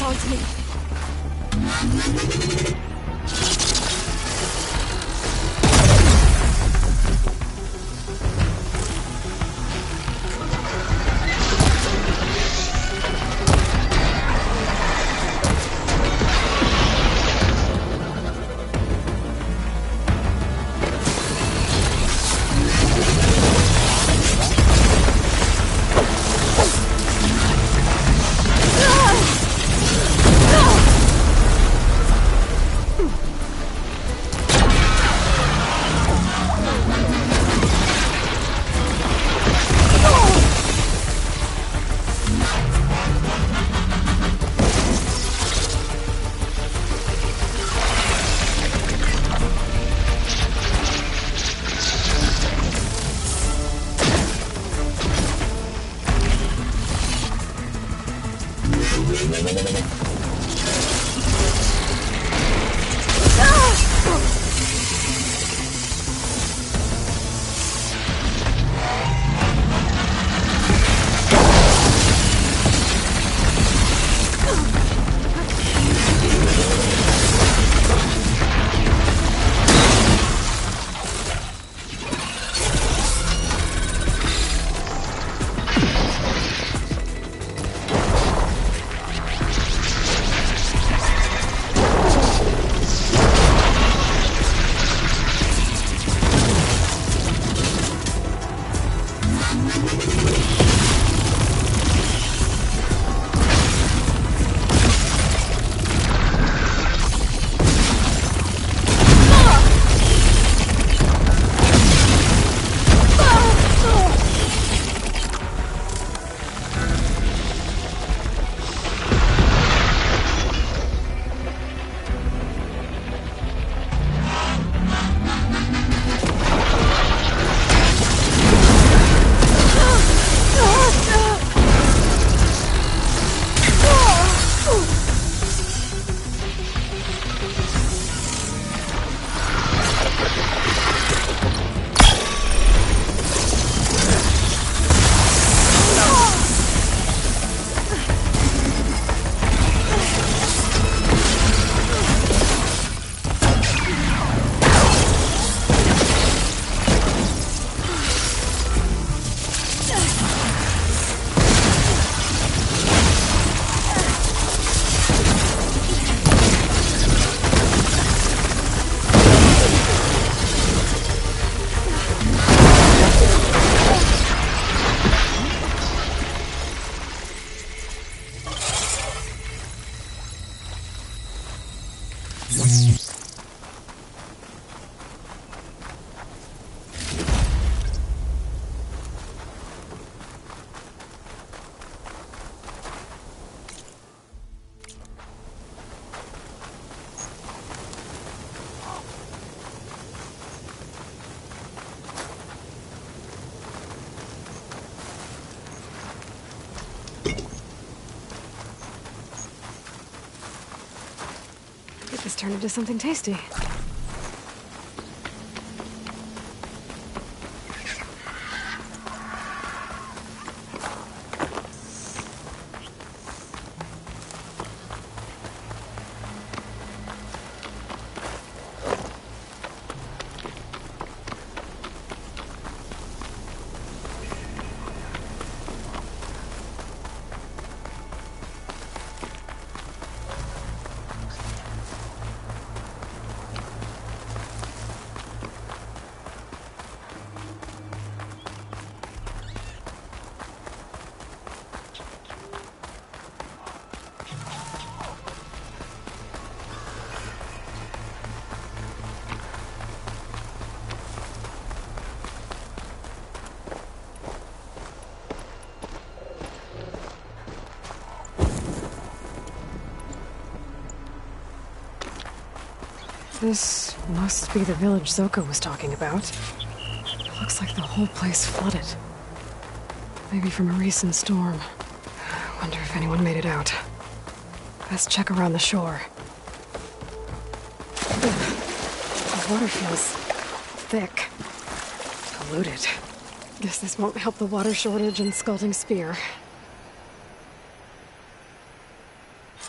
It's on to me. Get this turned into something tasty. This must be the village Zoko was talking about. It looks like the whole place flooded. Maybe from a recent storm. Wonder if anyone made it out. Best check around the shore. The water feels thick. Polluted. Guess this won't help the water shortage and Scalding Spear.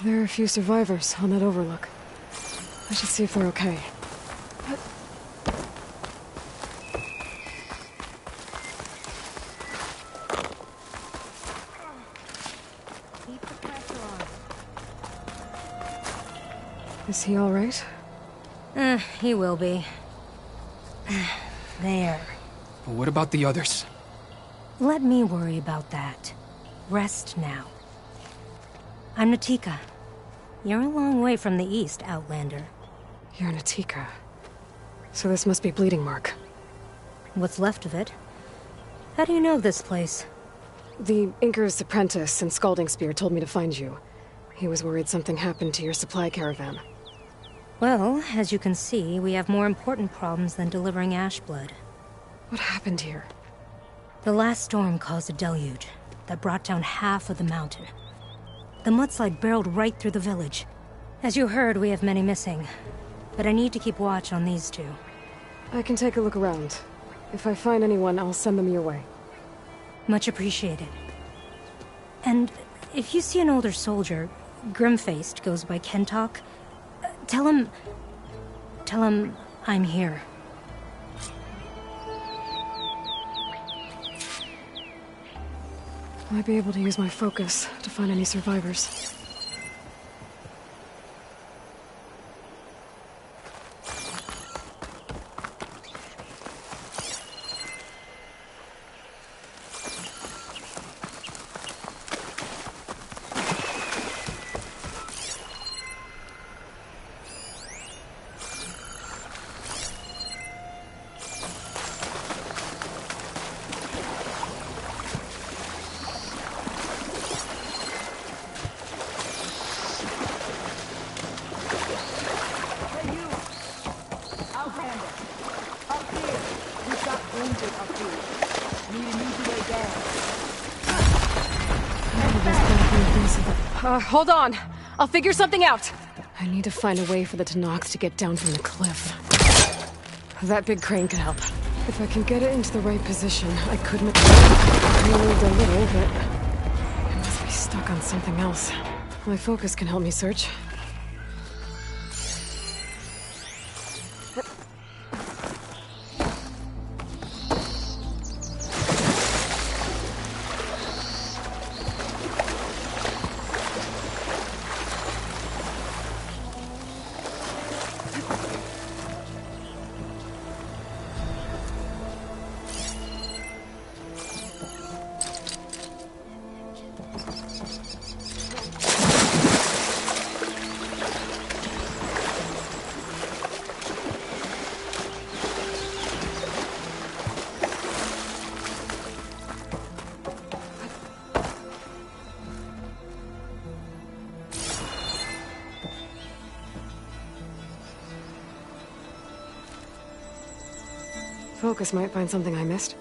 There are a few survivors on that overlook. I should see if they're okay. Keep the pressure on. Is he all right? He will be. There. But what about the others? Let me worry about that. Rest now. I'm Natika. You're a long way from the east, Outlander. You're Natika. So this must be Bleeding Mark. What's left of it? How do you know this place? The Inker's apprentice and Scalding Spear told me to find you. He was worried something happened to your supply caravan. Well, as you can see, we have more important problems than delivering Ashblood. What happened here? The last storm caused a deluge that brought down half of the mountain. The mudslide barreled right through the village. As you heard, we have many missing. But I need to keep watch on these two. I can take a look around. If I find anyone, I'll send them your way. Much appreciated. And if you see an older soldier, grim-faced, goes by Kentok, tell him I'm here. Might be able to use my focus to find any survivors. Hold on. I'll figure something out. I need to find a way for the Tanox to get down from the cliff. That big crane could help. If I can get it into the right position, I could moved a little, but I must be stuck on something else. My focus can help me search. Focus might find something I missed.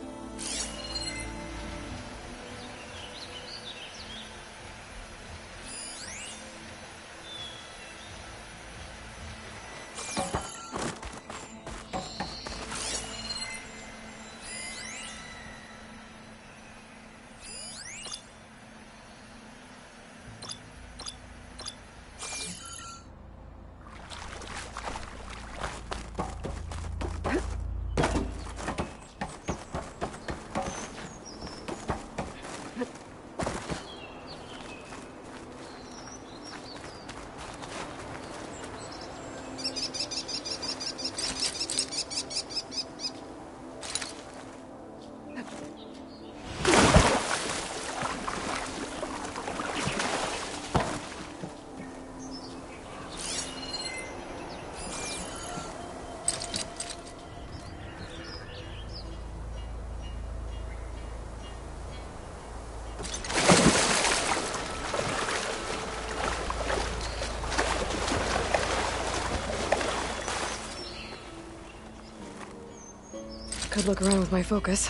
Could look around with my focus.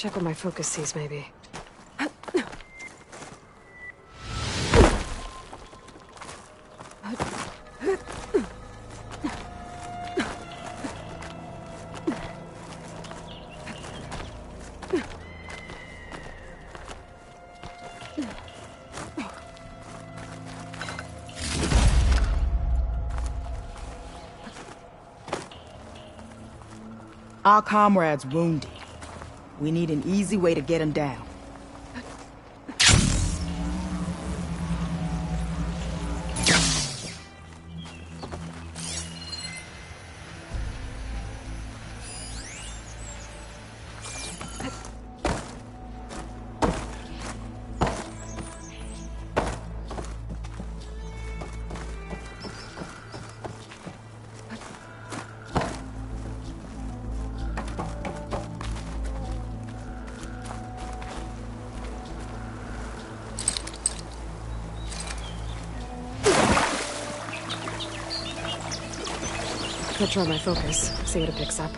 Check what my focus sees, maybe. Our comrade's wounded. We need an easy way to get him down. Could try my focus, see what it picks up.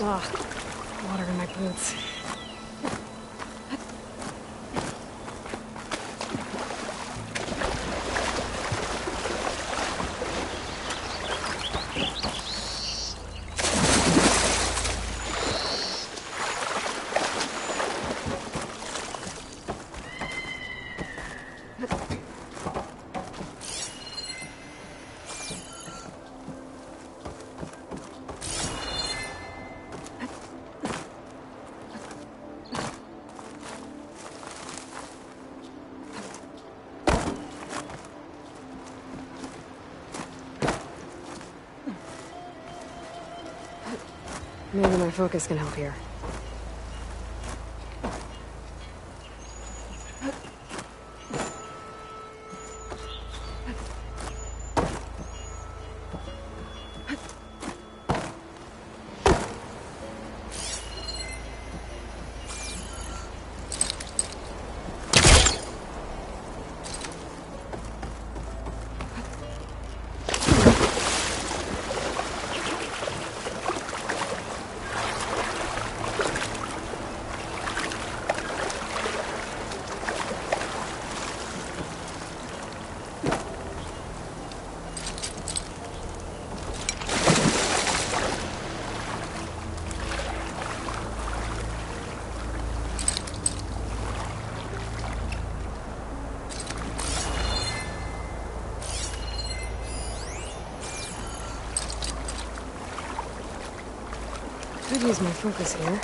Ugh, water in my boots. Maybe my focus can help here. Could use my focus here.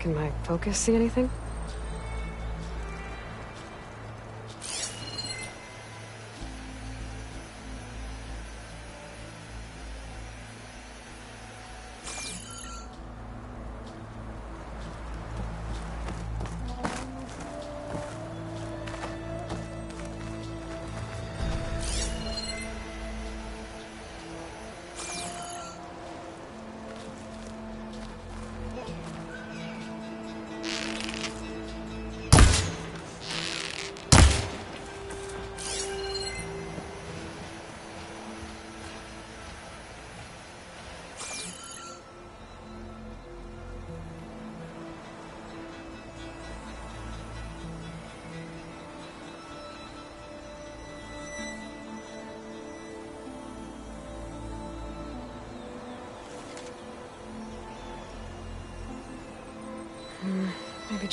Can my focus see anything?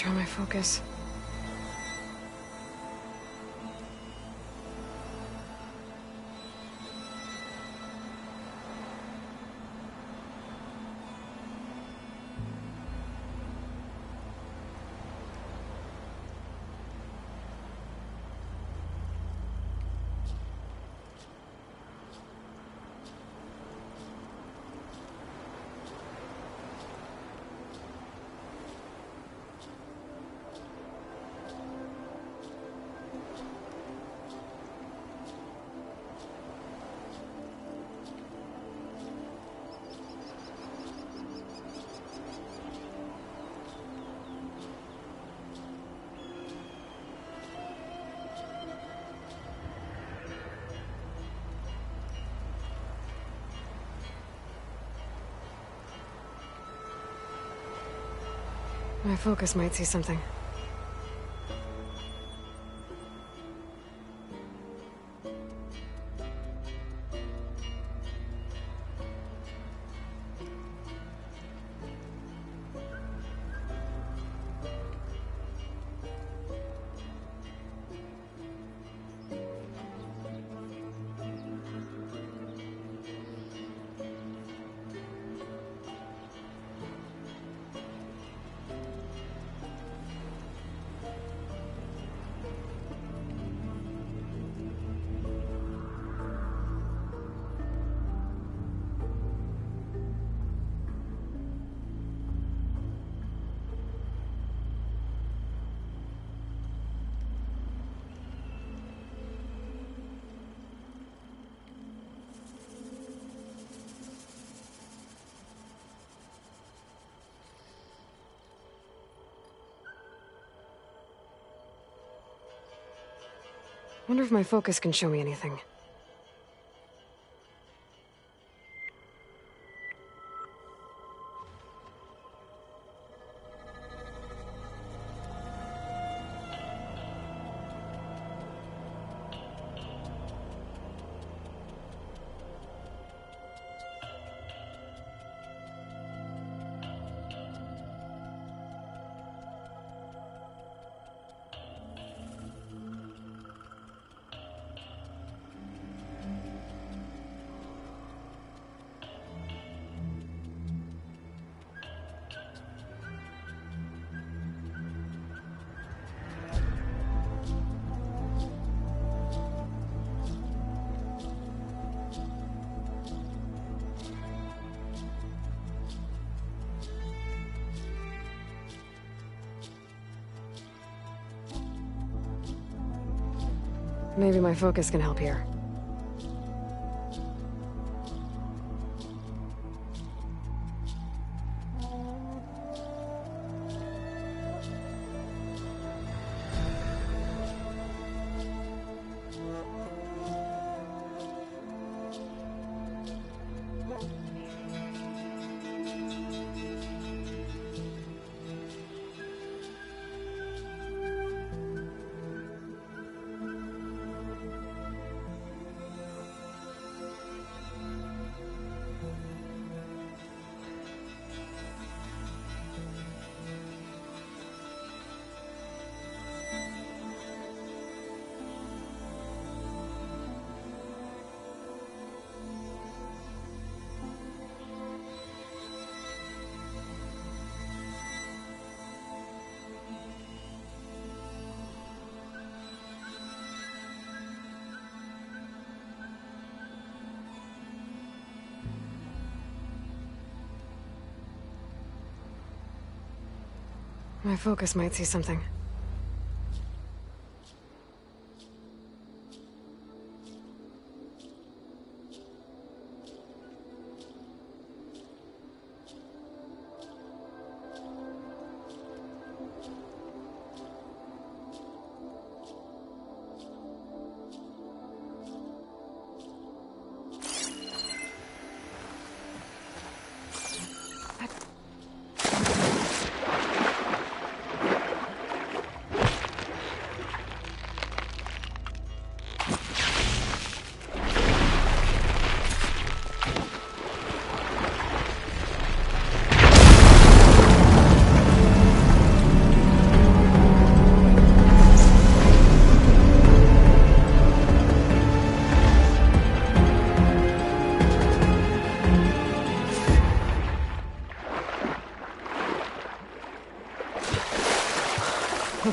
Try my focus. My focus might see something. Wonder if my focus can show me anything. Maybe my focus can help here. My focus might see something.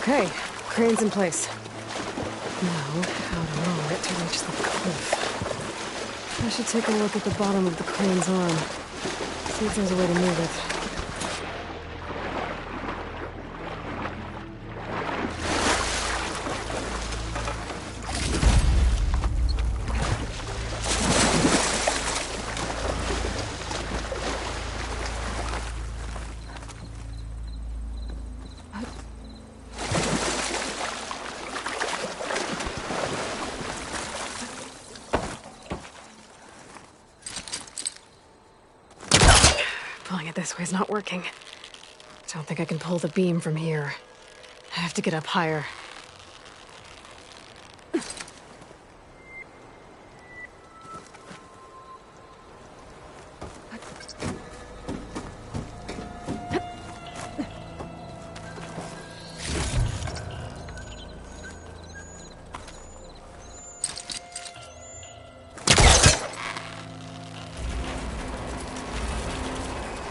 Okay, crane's in place. Now, how to lower it to reach the cliff. I should take a look at the bottom of the crane's arm. See if there's a way to move it. Pulling it this way is not working. Don't think I can pull the beam from here. I have to get up higher.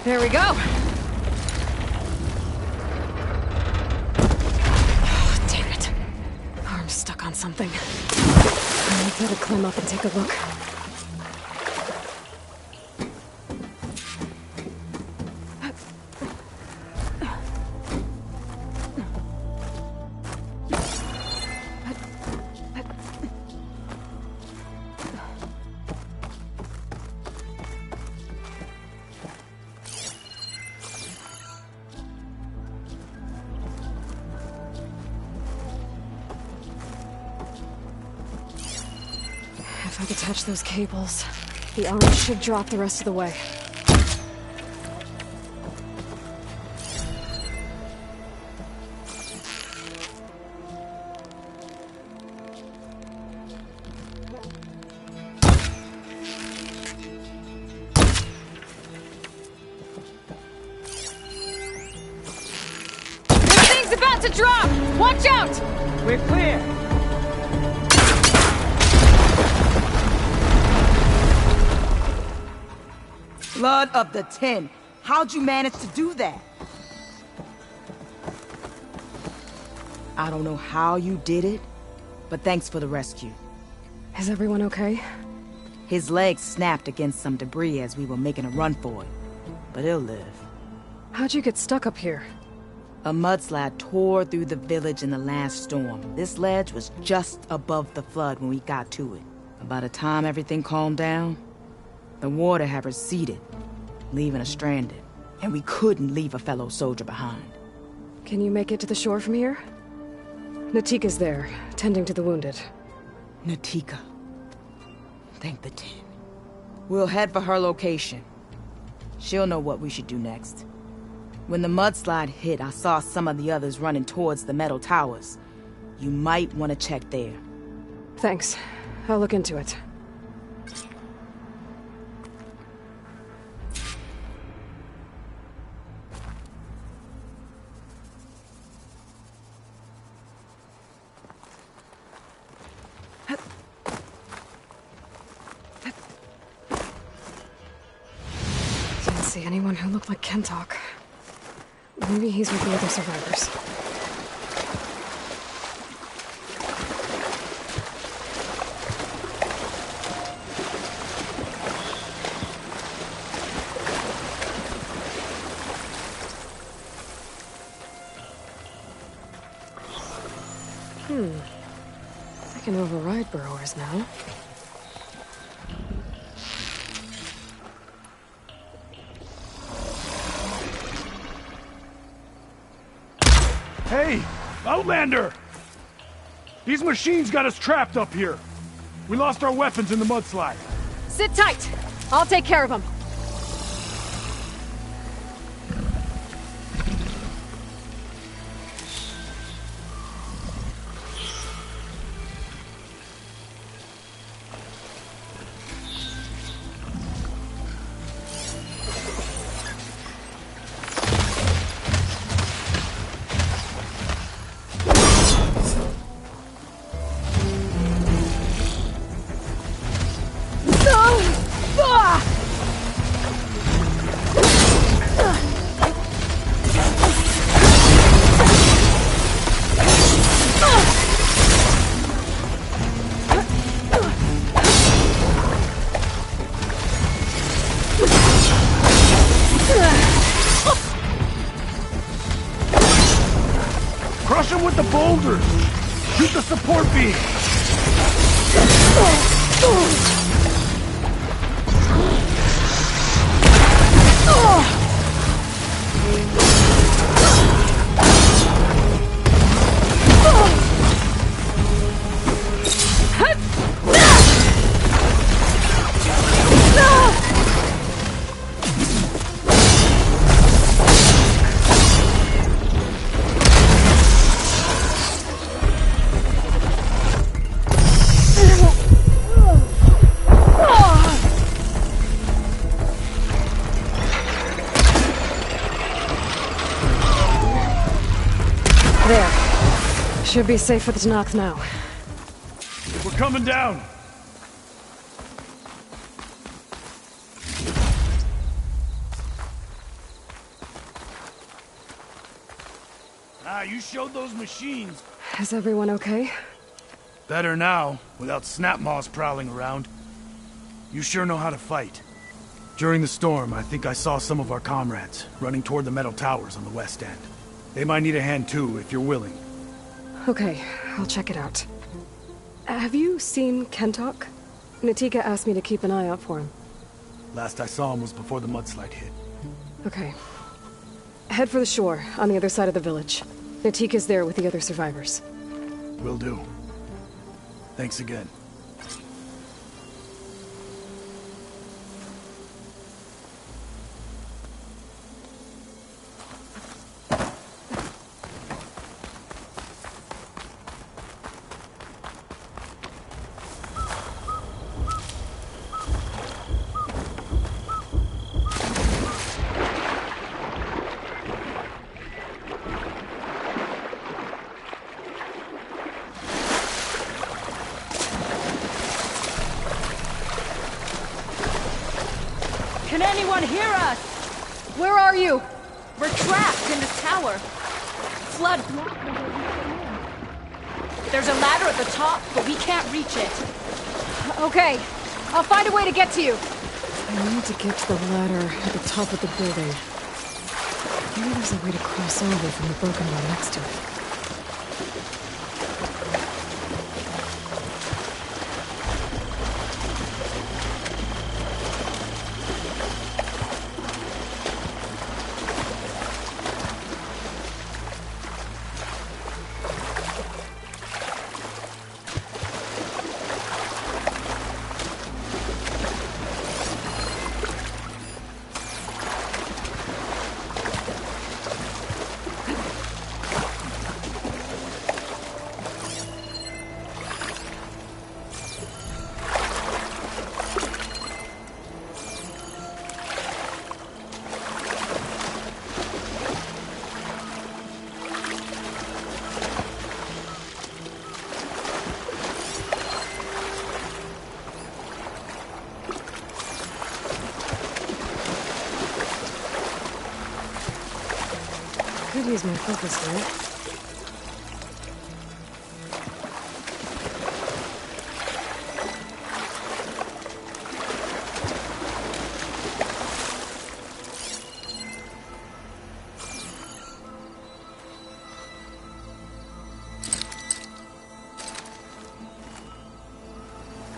There we go! Oh, damn it. Arm's stuck on something. I better climb up and take a look. If I detach those cables, the arm should drop the rest of the way. This thing's about to drop! Watch out! We're clear. Blood of the 10. How'd you manage to do that? I don't know how you did it, but thanks for the rescue. Is everyone okay? His legs snapped against some debris as we were making a run for it, but he'll live. How'd you get stuck up here? A mudslide tore through the village in the last storm. This ledge was just above the flood when we got to it. And by the time everything calmed down, the water had receded, leaving us stranded. And we couldn't leave a fellow soldier behind. Can you make it to the shore from here? Natika's there, tending to the wounded. Natika. Thank the 10. We'll head for her location. She'll know what we should do next. When the mudslide hit, I saw some of the others running towards the metal towers. You might want to check there. Thanks. I'll look into it. Didn't see anyone who looked like Kentok. Maybe he's with the other survivors. I can override burrowers now. Hey, Outlander! These machines got us trapped up here. We lost our weapons in the mudslide. Sit tight! I'll take care of them. the boulders! Shoot the support beam! There. Should be safe for the Tanakh now. We're coming down! You showed those machines. Is everyone okay? Better now, without snapmaws prowling around. You sure know how to fight. During the storm, I think I saw some of our comrades running toward the metal towers on the west end. They might need a hand too, if you're willing. Okay, I'll check it out. Have you seen Kentok? Natika asked me to keep an eye out for him. Last I saw him was before the mudslide hit. Okay. Head for the shore, on the other side of the village. Natika's there with the other survivors. Will do. Thanks again. Can anyone hear us? Where are you? We're trapped in this tower. Flood blocked the way we came in. There's a ladder at the top, but we can't reach it. Okay. I'll find a way to get to you. I need to get to the ladder at the top of the building. Maybe there's a way to cross over from the broken one next to it. Could use my focus here.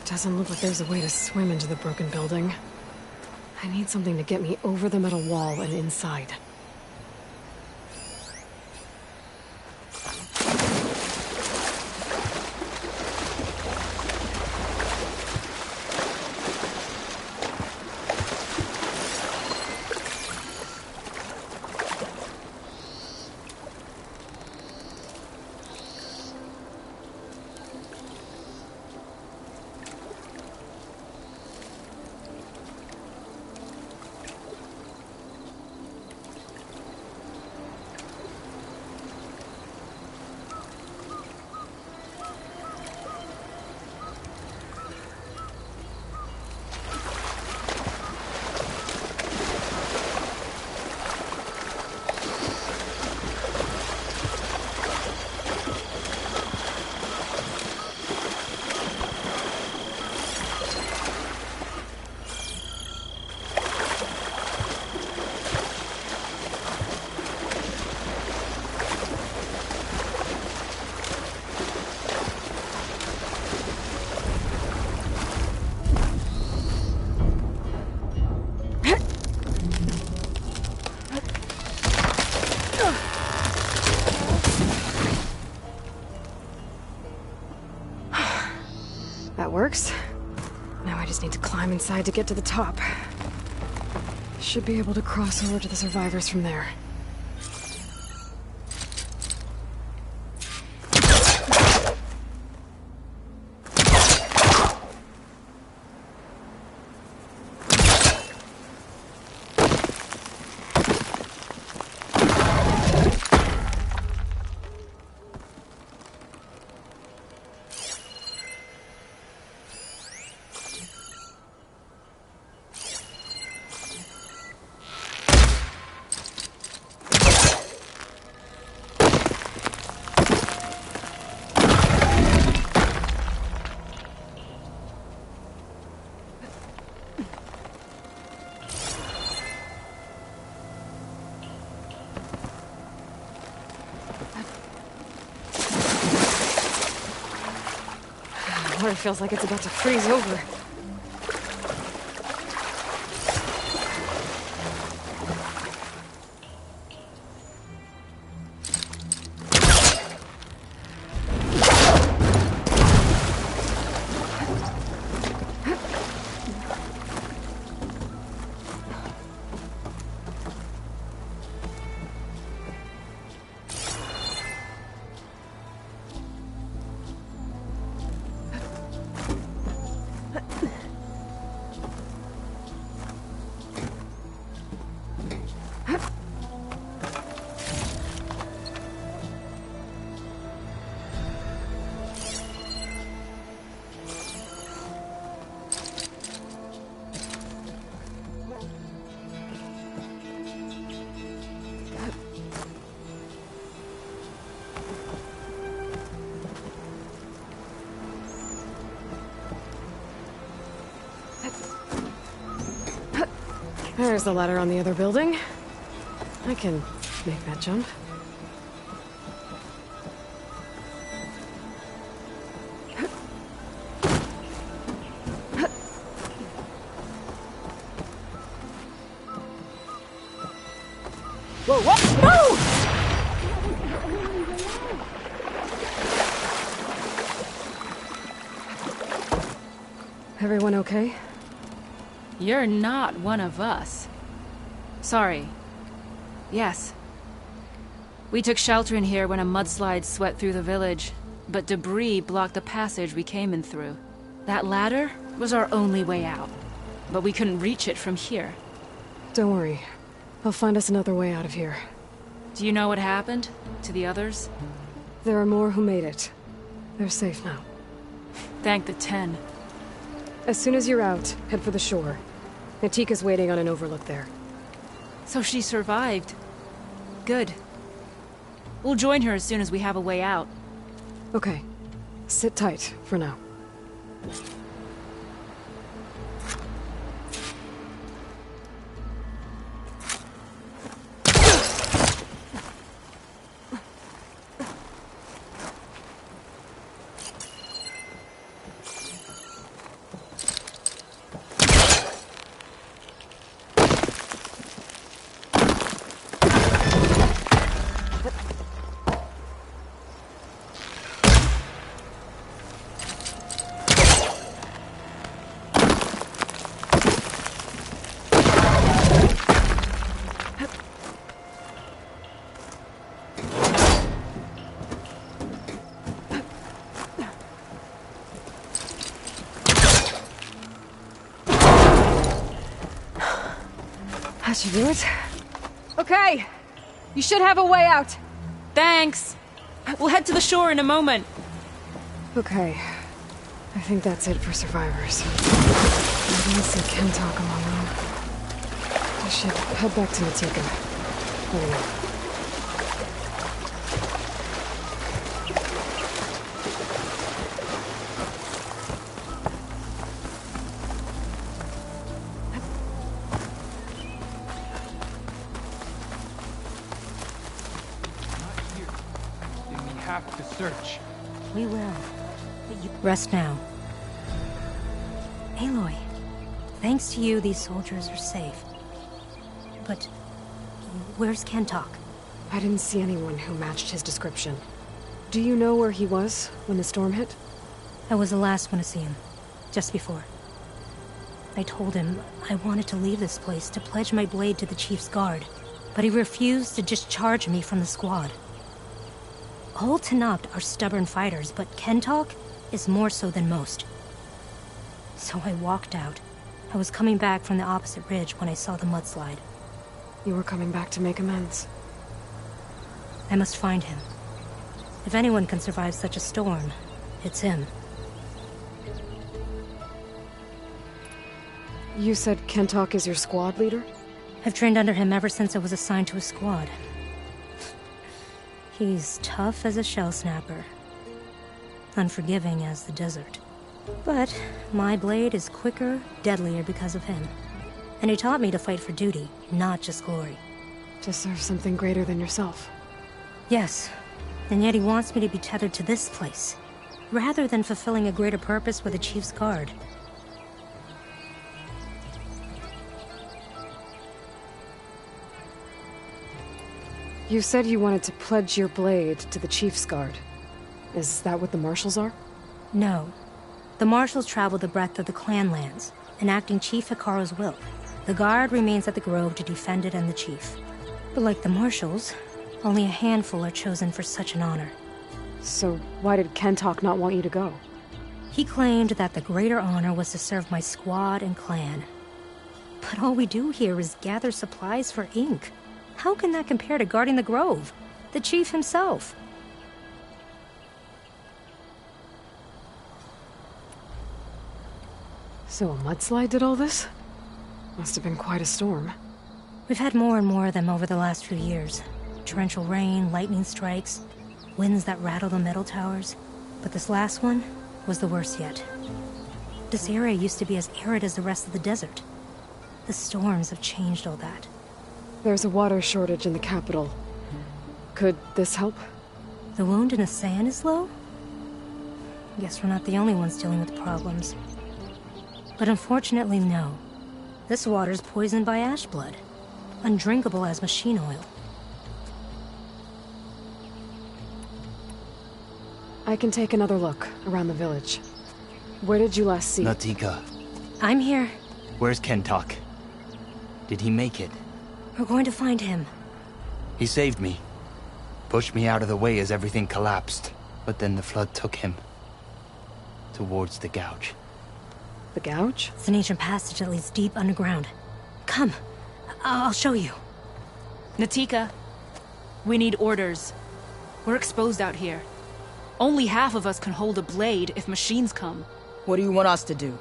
Doesn't look like there's a way to swim into the broken building. I need something to get me over the metal wall and inside. That works. Now I just need to climb inside to get to the top. Should be able to cross over to the survivors from there. Water feels like it's about to freeze over. There's the ladder on the other building. I can make that jump. Whoa, what? No! Everyone okay? You're not one of us. Sorry. Yes. We took shelter in here when a mudslide swept through the village, but debris blocked the passage we came in through. That ladder was our only way out, but we couldn't reach it from here. Don't worry. I'll find us another way out of here. Do you know what happened to the others? There are more who made it. They're safe now. Thank the 10. As soon as you're out, head for the shore. Natika's waiting on an overlook there. So she survived. Good. We'll join her as soon as we have a way out. Okay. Sit tight for now. That should do it. Okay! You should have a way out. Thanks! We'll head to the shore in a moment. Okay. I think that's it for survivors. I didn't see Kentalk among them. I should head back to Natika. Let me know. Have to search. We will. But you rest now. Aloy, thanks to you, these soldiers are safe. But where's Kentalk? I didn't see anyone who matched his description. Do you know where he was when the storm hit? I was the last one to see him. just before. I told him I wanted to leave this place to pledge my blade to the chief's guard, but he refused to discharge me from the squad. All Tanapt are stubborn fighters, but Kentalk is more so than most. So I walked out. I was coming back from the opposite ridge when I saw the mudslide. You were coming back to make amends. I must find him. If anyone can survive such a storm, it's him. You said Kentalk is your squad leader? I've trained under him ever since I was assigned to a squad. He's tough as a shell snapper, unforgiving as the desert. But my blade is quicker, deadlier because of him. And he taught me to fight for duty, not just glory. To serve something greater than yourself. Yes, and yet he wants me to be tethered to this place, rather than fulfilling a greater purpose with the Chief's Guard. You said you wanted to pledge your blade to the Chief's Guard. Is that what the Marshals are? No. The Marshals travel the breadth of the clan lands, enacting Chief Hikaru's will. The Guard remains at the Grove to defend it and the Chief. But like the Marshals, only a handful are chosen for such an honor. So why did Kentalk not want you to go? He claimed that the greater honor was to serve my squad and clan. But all we do here is gather supplies for ink. How can that compare to guarding the Grove? The Chief himself. So a mudslide did all this? Must have been quite a storm. We've had more and more of them over the last few years. Torrential rain, lightning strikes, winds that rattle the metal towers. But this last one was the worst yet. This area used to be as arid as the rest of the desert. The storms have changed all that. There's a water shortage in the capital. Could this help? The wound in the sand is low? Guess we're not the only ones dealing with problems. But unfortunately, no. This water's poisoned by ash blood. Undrinkable as machine oil. I can take another look around the village. Where did you last see? Natika, I'm here. where's Kentalk? Did he make it? We're going to find him. He saved me. Pushed me out of the way as everything collapsed. But then the flood took him. Towards the gouge. The gouge? It's an ancient passage that leads deep underground. Come. I'll show you. Natika, we need orders. We're exposed out here. Only half of us can hold a blade if machines come. What do you want us to do?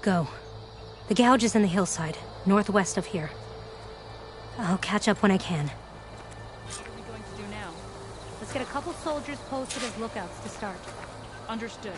Go. The gouge is in the hillside, northwest of here. I'll catch up when I can. What are we going to do now? Let's get a couple soldiers posted as lookouts to start. Understood.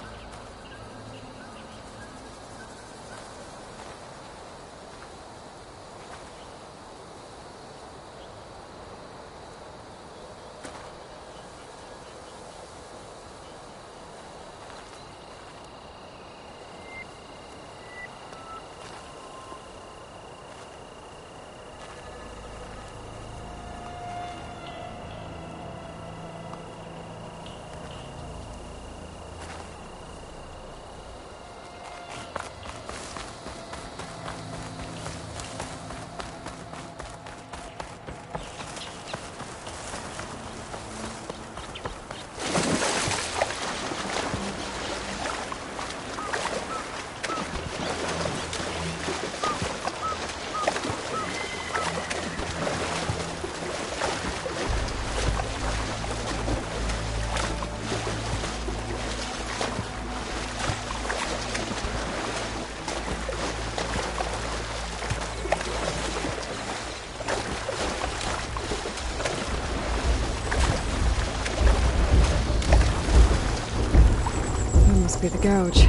Be the gouge.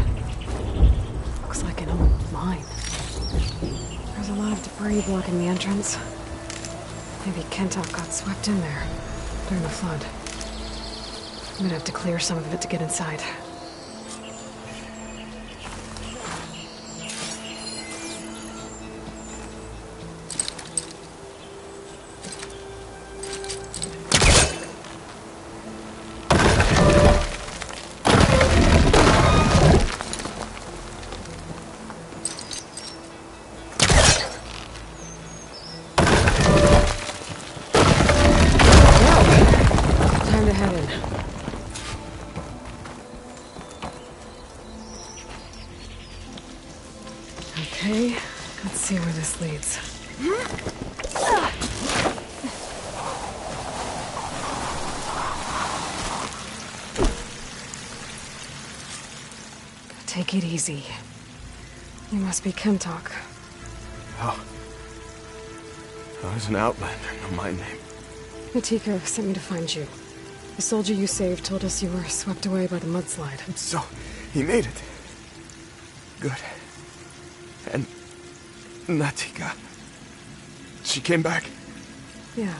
Looks like an old mine. There's a lot of debris blocking the entrance. Maybe Kentalk got swept in there during the flood. I'm gonna have to clear some of it to get inside. Okay, let's see where this leads. Take it easy. You must be Kentok. Oh. I was an outlander, no my name. Natika sent me to find you. The soldier you saved told us you were swept away by the mudslide. So, he made it. Good. And Natika. She came back? Yeah.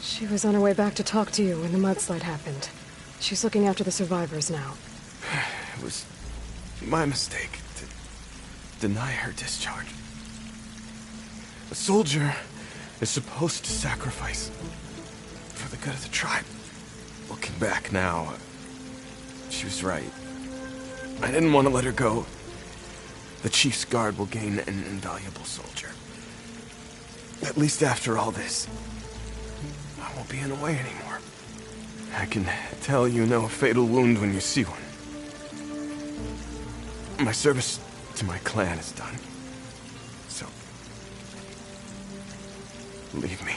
She was on her way back to talk to you when the mudslide happened. She's looking after the survivors now. It was my mistake to deny her discharge. A soldier is supposed to sacrifice for the good of the tribe. Looking back now, she was right. I didn't want to let her go. The chief's guard will gain an invaluable soldier. At least after all this, I won't be in the way anymore. I can tell you know a fatal wound when you see one. My service to my clan is done. So, leave me.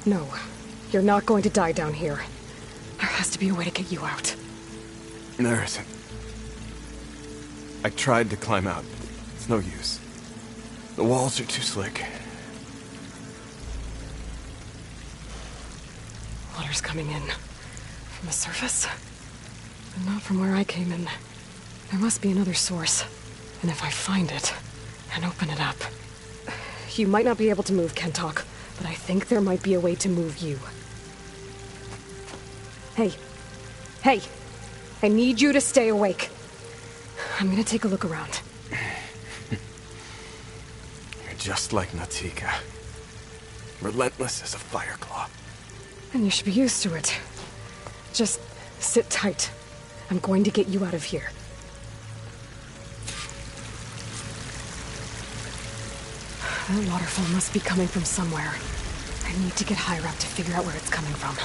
No, you're not going to die down here. There has to be a way to get you out. There isn't. I tried to climb out, but it's no use. The walls are too slick. Water's coming in. From the surface? But not from where I came in. There must be another source. And if I find it, and open it up... You might not be able to move, Kentok, but I think there might be a way to move you. Hey. Hey! I need you to stay awake. I'm gonna take a look around. You're just like Natika. Relentless as a fireclaw. And you should be used to it. Just sit tight. I'm going to get you out of here. That waterfall must be coming from somewhere. I need to get higher up to figure out where it's coming from.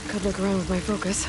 Could look around with my focus.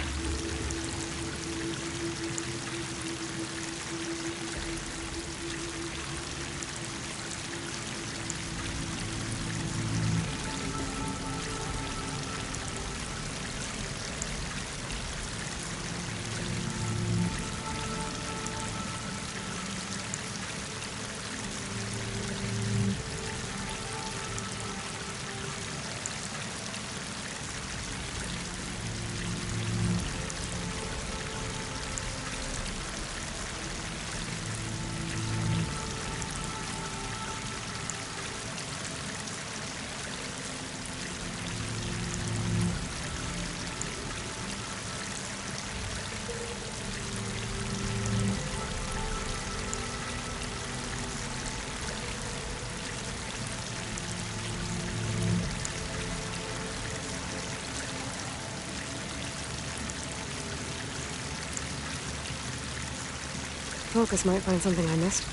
Focus might find something I missed.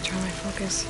Could try my focus.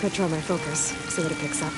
Could try my focus, see what it picks up.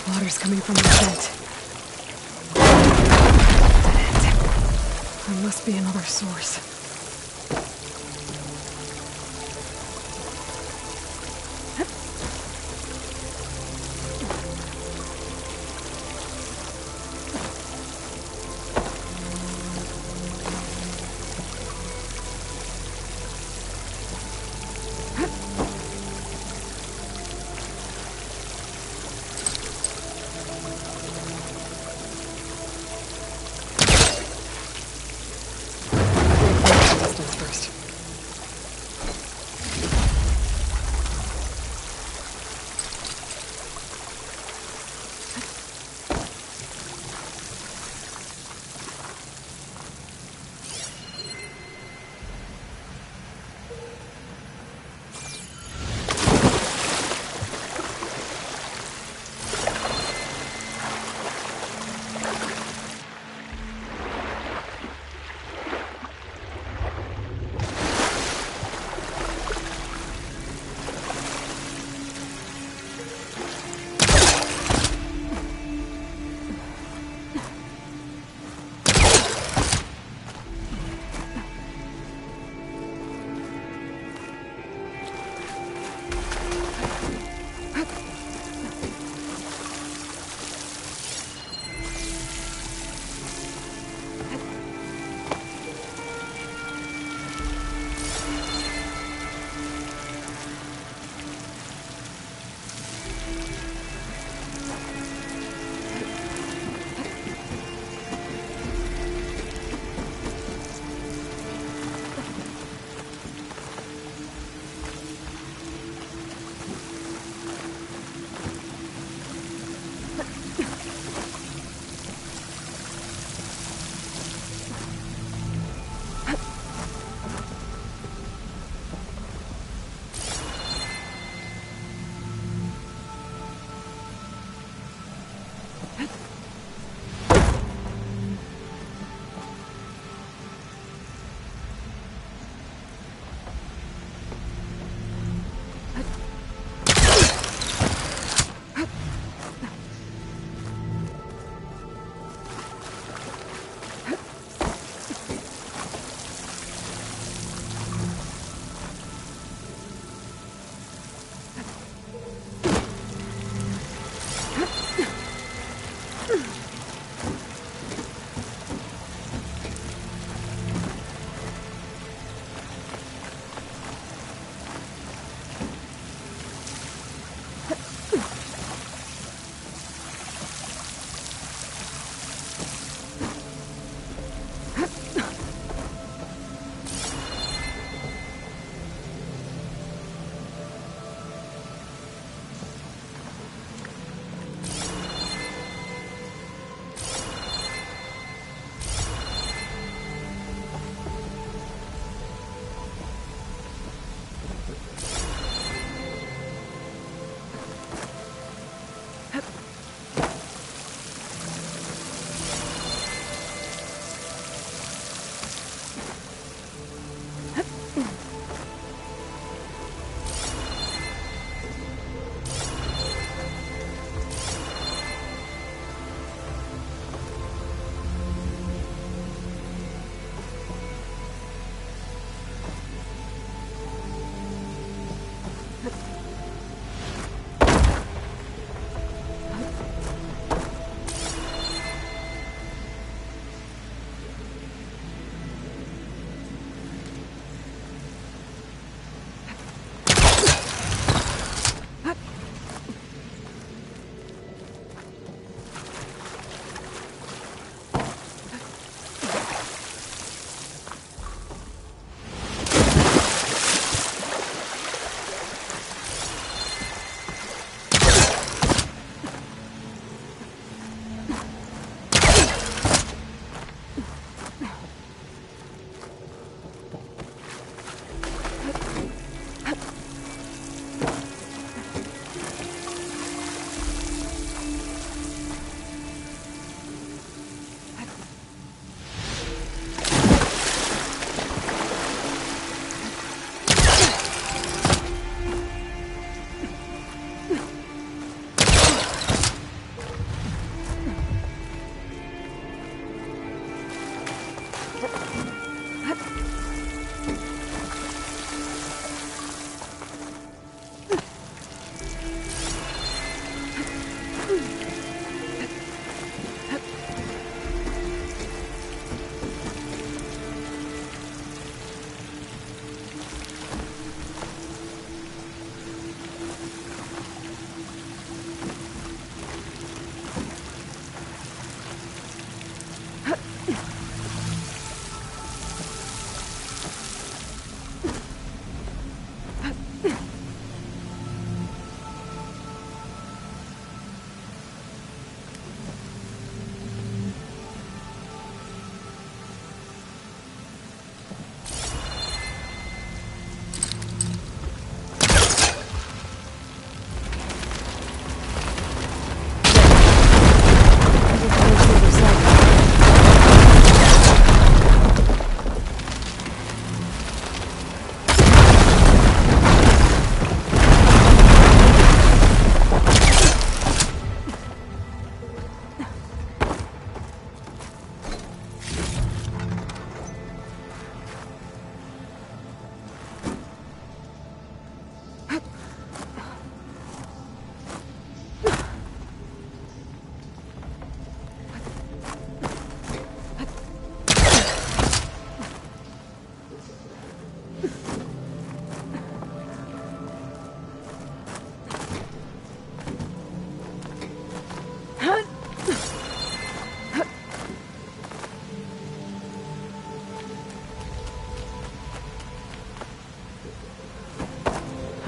Water's coming from the vent. There must be another source.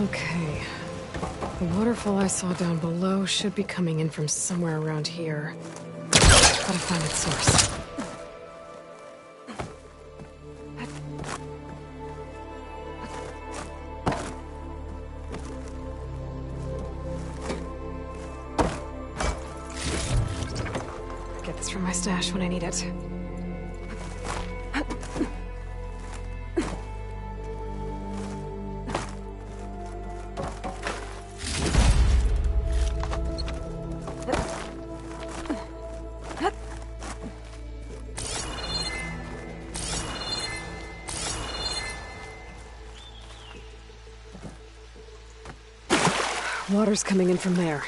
Okay. The waterfall I saw down below should be coming in from somewhere around here. Gotta find its source. Get this from my stash when I need it. Water's coming in from there.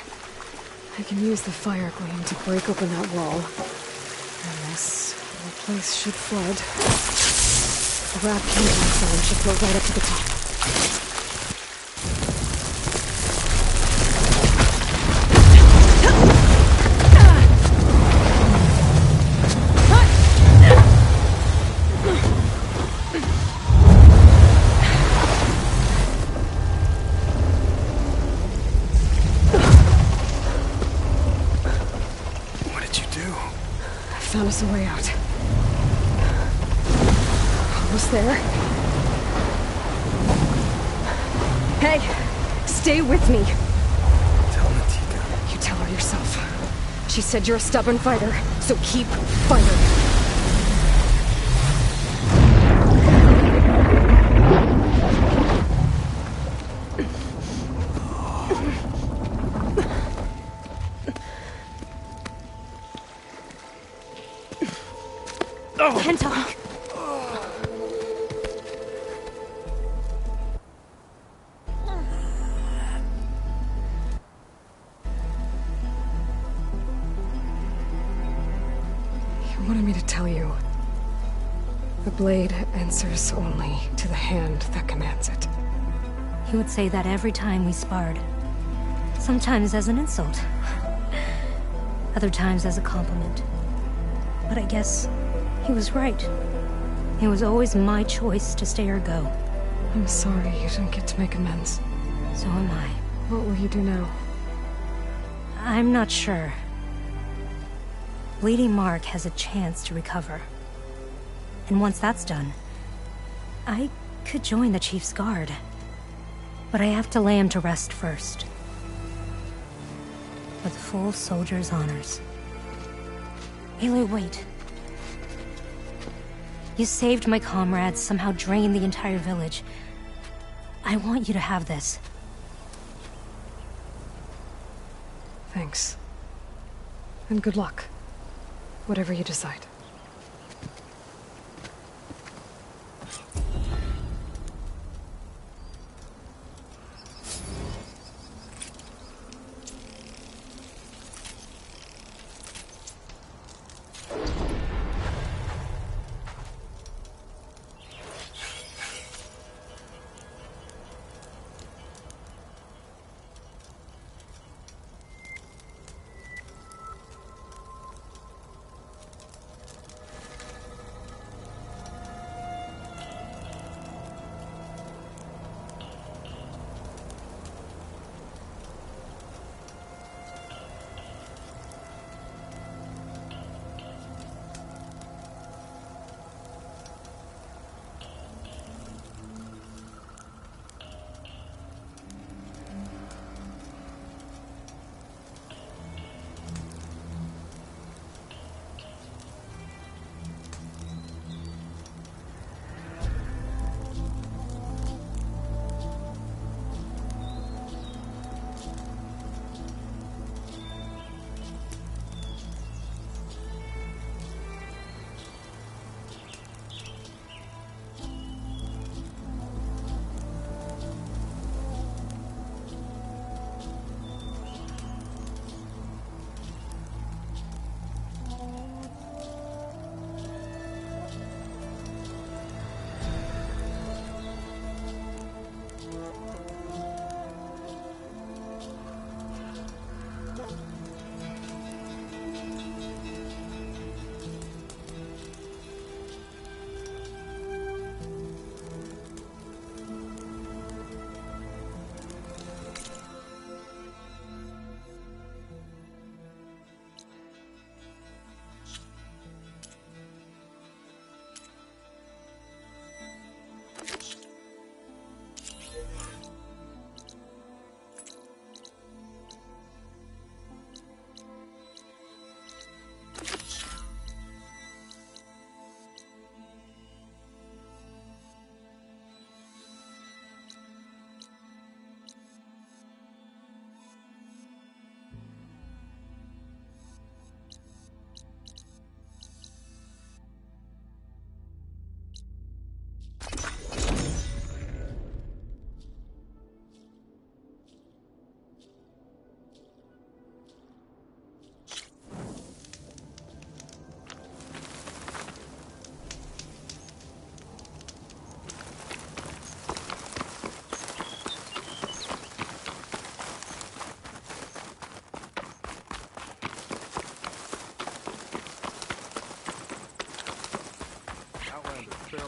I can use the fire gleam to break open that wall. And this whole place should flood. The rat camping sign should float right up to the top. Found us a way out. Almost there. Hey, stay with me. Tell Natika. You tell her yourself. She said you're a stubborn fighter, so keep fighting. Can't talk. You wanted me to tell you. The blade answers only to the hand that commands it. He would say that every time we sparred. Sometimes as an insult. Other times as a compliment. But I guess he was right. It was always my choice to stay or go. I'm sorry you didn't get to make amends. So am I. What will you do now? I'm not sure. Bleeding Mark has a chance to recover. And once that's done, I could join the Chief's Guard. But I have to lay him to rest first. With full soldier's honors. Aloy, wait. You saved my comrades, somehow drained the entire village. I want you to have this. Thanks. And good luck. Whatever you decide.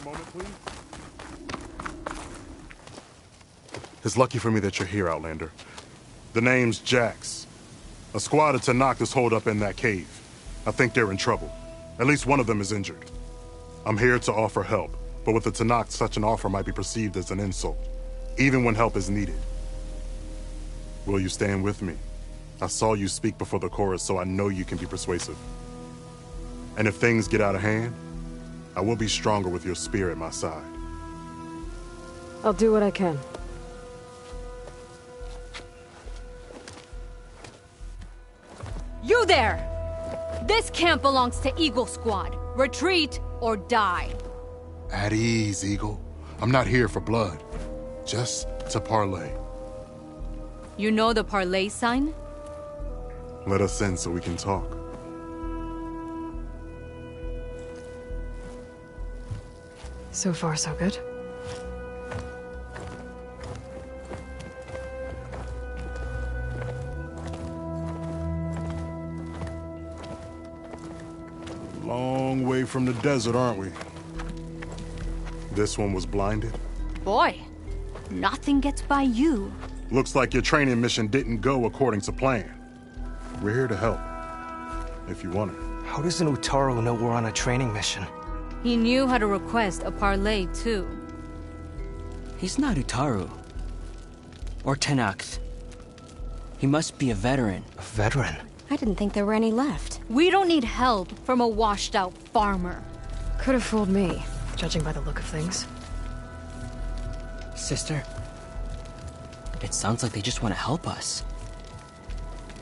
a moment, please? It's lucky for me that you're here, Outlander. The name's Jax. A squad of Tanakh is holed up in that cave. I think they're in trouble. At least one of them is injured. I'm here to offer help, but with the Tanakh, such an offer might be perceived as an insult, even when help is needed. Will you stand with me? I saw you speak before the chorus, so I know you can be persuasive. And if things get out of hand, I will be stronger with your spear at my side. I'll do what I can. You there! This camp belongs to Eagle Squad. Retreat or die. At ease, Eagle. I'm not here for blood. Just to parlay. You know the parlay sign? Let us in so we can talk. So far, so good. Long way from the desert, aren't we? This one was blinded? Boy, nothing gets by you. Looks like your training mission didn't go according to plan. We're here to help, if you want it. How does an Utaru know we're on a training mission? He knew how to request a parlay, too. He's not Utaru. Or Tanakh. He must be a veteran. A veteran? I didn't think there were any left. We don't need help from a washed-out farmer. Could have fooled me, judging by the look of things. Sister, it sounds like they just want to help us.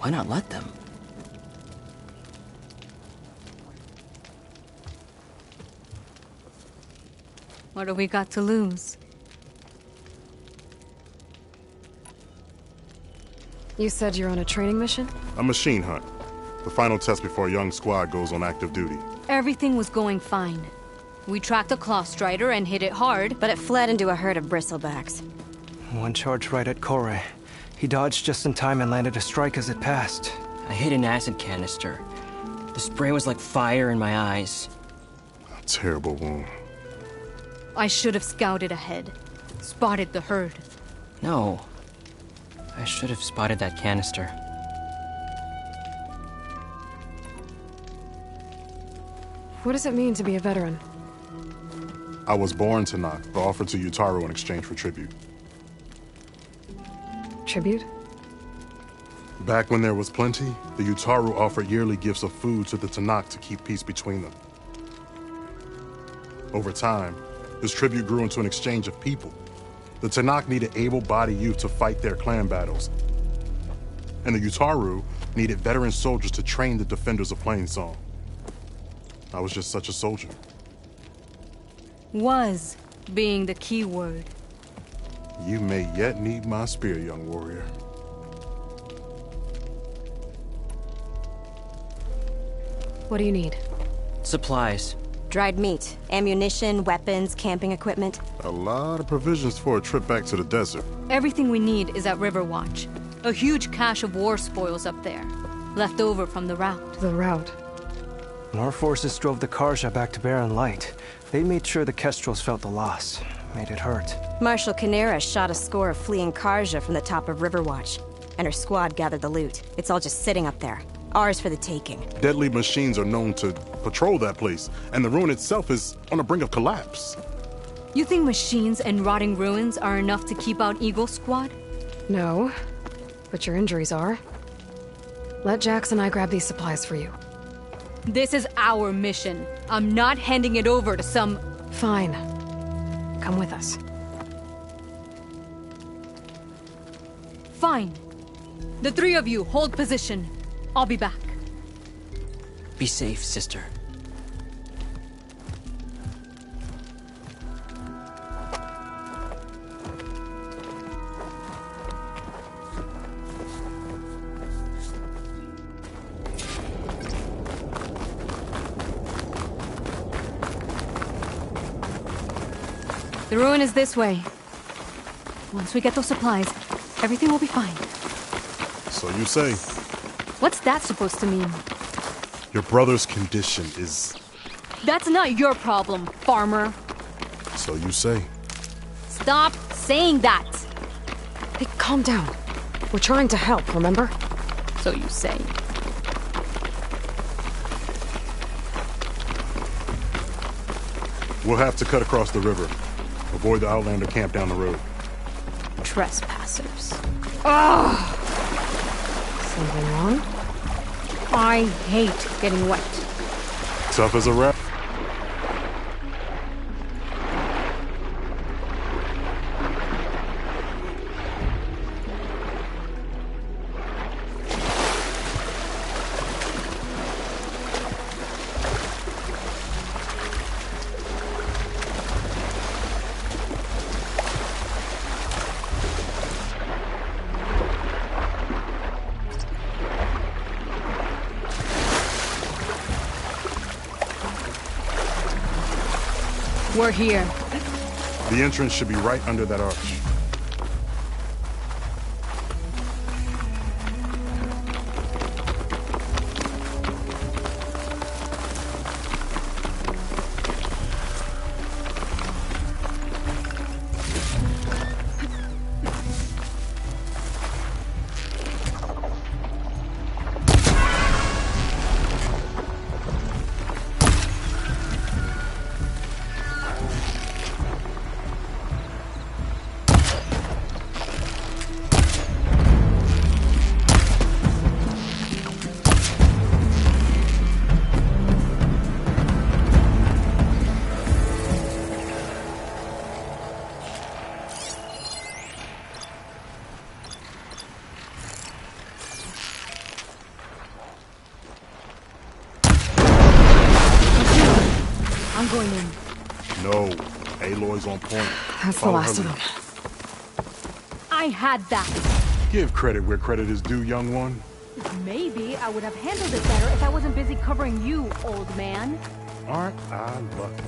Why not let them? What do we got to lose? You said you're on a training mission? A machine hunt. The final test before a young squad goes on active duty. Everything was going fine. We tracked a claw strider and hit it hard, But it fled into a herd of bristlebacks. One charge right at Kore. He dodged just in time and landed a strike as it passed. I hit an acid canister. The spray was like fire in my eyes. A terrible wound. I should have scouted ahead. Spotted the herd. No. I should have spotted that canister. What does it mean to be a veteran? I was born Tanakh, but offered to Utaru in exchange for tribute. Tribute? Back when there was plenty, the Utaru offered yearly gifts of food to the Tanakh to keep peace between them. Over time, this tribute grew into an exchange of people. The Tanakh needed able-bodied youth to fight their clan battles. And the Utaru needed veteran soldiers to train the defenders of Plainsong. I was just such a soldier. Was being the key word. You may yet need my spear, young warrior. What do you need? Supplies. Dried meat, ammunition, weapons, camping equipment. A lot of provisions for a trip back to the desert. Everything we need is at Riverwatch. A huge cache of war spoils up there. Left over from the route. The route. When our forces drove the Karja back to Barren Light, they made sure the Kestrels felt the loss. Made it hurt. Marshal Canera shot a score of fleeing Karja from the top of Riverwatch, and her squad gathered the loot. It's all just sitting up there. Ours for the taking. Deadly machines are known to patrol that place, and the ruin itself is on the brink of collapse. You think machines and rotting ruins are enough to keep out Eagle Squad? No, but your injuries are. Let Jax and I grab these supplies for you. This is our mission. I'm not handing it over to some... Fine. Come with us. Fine. The three of you hold position. I'll be back. Be safe, sister. The ruin is this way. Once we get those supplies, everything will be fine. So you say. What's that supposed to mean? Your brother's condition is... That's not your problem, farmer. So you say. Stop saying that! Hey, calm down. We're trying to help, remember? So you say. We'll have to cut across the river. Avoid the Outlander camp down the road. Trespassers. Something wrong? I hate getting wet. Tough as a rat. We're here. The entrance should be right under that arch. I'm going in. No. Aloy's on point. That's Follow the her last of lead. them. I had that. Give credit where credit is due, young one. Maybe I would have handled it better if I wasn't busy covering you, old man. Aren't I lucky?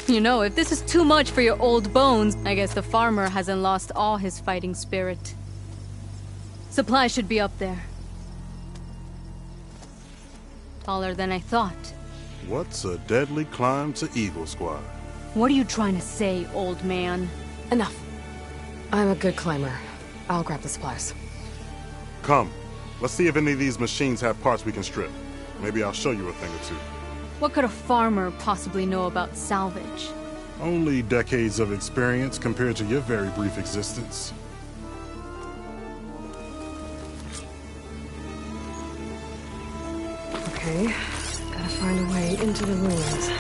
You know, if this is too much for your old bones, I guess the farmer hasn't lost all his fighting spirit. Supplies should be up there. Taller than I thought. What's a deadly climb to Eagle Squad? What are you trying to say, old man? Enough. I'm a good climber. I'll grab the supplies. Come. Let's see if any of these machines have parts we can strip. Maybe I'll show you a thing or two. What could a farmer possibly know about salvage? Only decades of experience compared to your very brief existence. Okay, gotta find a way into the ruins.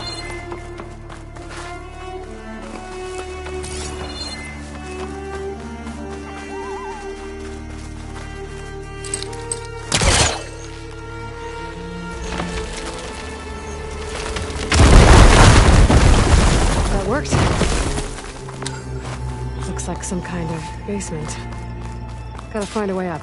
That worked. Looks like some kind of basement. Gotta find a way up.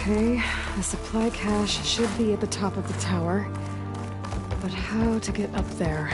Okay, the supply cache should be at the top of the tower. But how to get up there?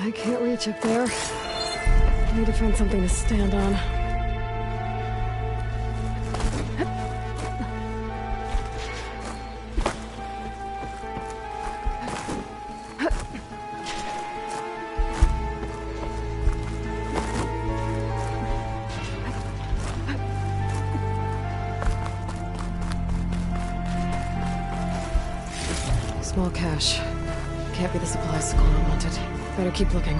I can't reach up there. I need to find something to stand on. Small cache. Can't be the supplies Socorro wanted. Better keep looking.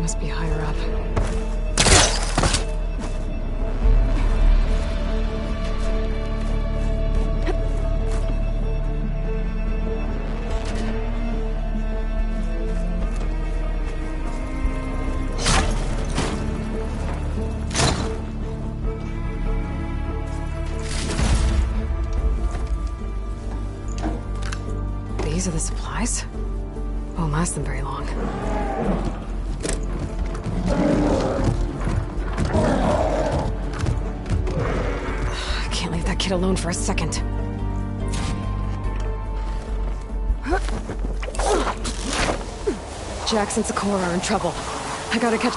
Must be higher up. These are the supplies? Won't last them very long. Kid alone for a second. Jax and Socorro are in trouble. I gotta catch...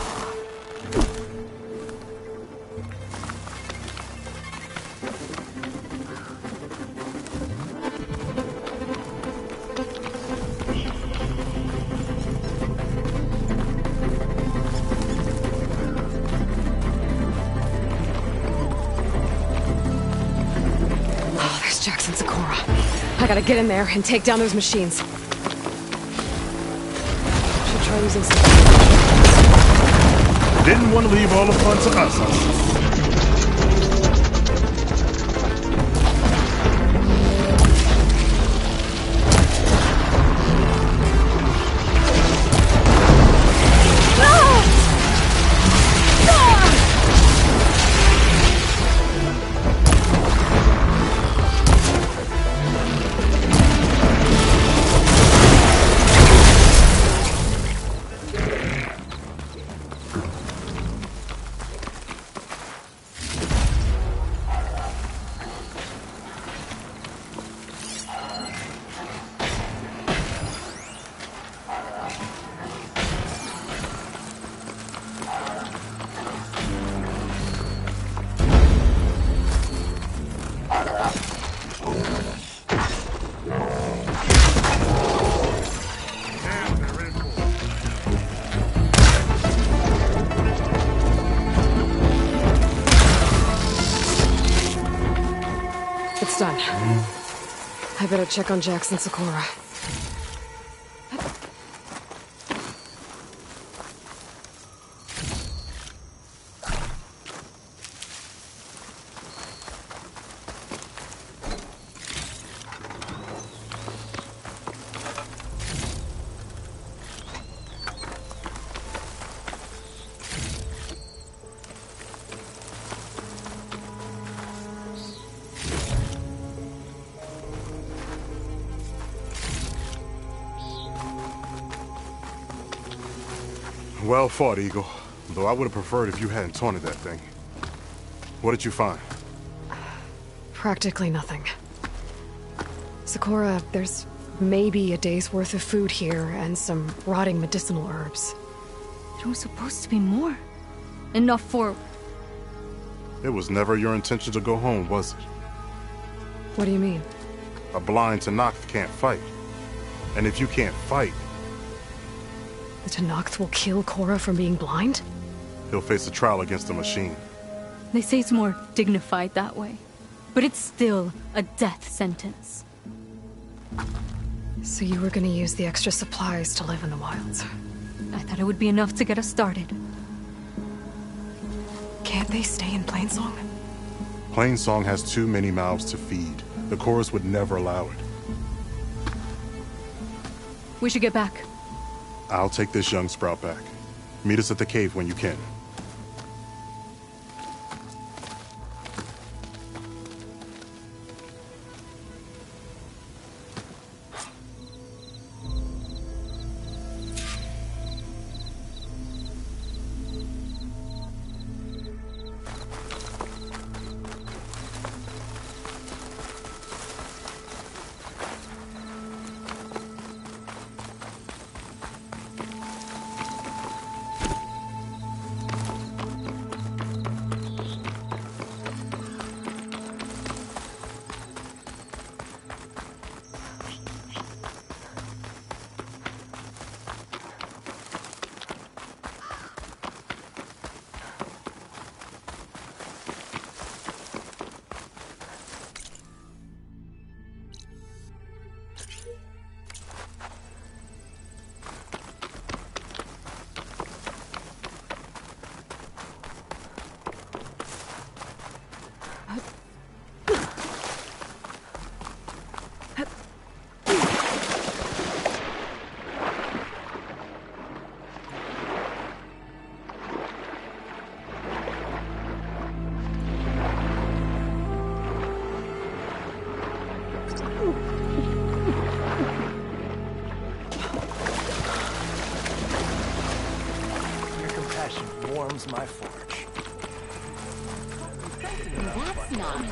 Jax and Socorro. I gotta get in there and take down those machines. Should try using some... Didn't want to leave all the fun to us. It's done. I better check on Jax and Socorro. Well fought, Eagle. Though I would have preferred if you hadn't taunted that thing. What did you find? Practically nothing. Socorro, there's maybe a day's worth of food here and some rotting medicinal herbs. There was supposed to be more. Enough for... It was never your intention to go home, was it? What do you mean? A blind Tenakth can't fight. And if you can't fight, The Tenakth will kill Korra from being blind? he'll face a trial against the machine. They say it's more dignified that way. But it's still a death sentence. So you were gonna use the extra supplies to live in the wilds. I thought it would be enough to get us started. Can't they stay in Plainsong? Plainsong has too many mouths to feed. The chorus would never allow it. We should get back. I'll take this young sprout back. Meet us at the cave when you can. Warms my forge. That's not.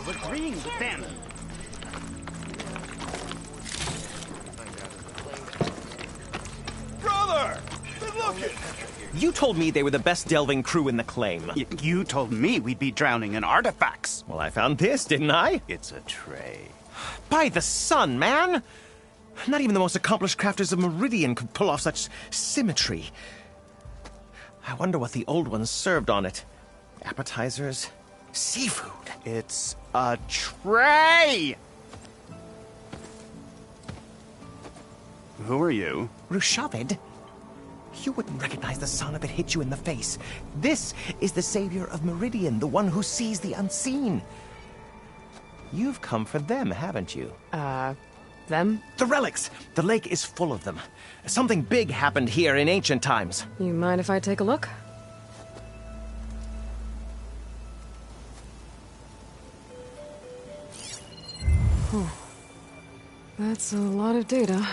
Agreeing with them. Brother! Good looking! You told me they were the best delving crew in the claim. You told me we'd be drowning in artifacts. Well, I found this, didn't I? It's a tray. By the sun, man! Not even the most accomplished crafters of Meridian could pull off such symmetry. I wonder what the old ones served on it. Appetizers? Seafood? It's a tray! Who are you? Rushavid? You wouldn't recognize the sun if it hit you in the face. This is the savior of Meridian, the one who sees the unseen. You've come for them, haven't you? Them? The relics! The lake is full of them. Something big happened here in ancient times. You mind if I take a look? That's a lot of data.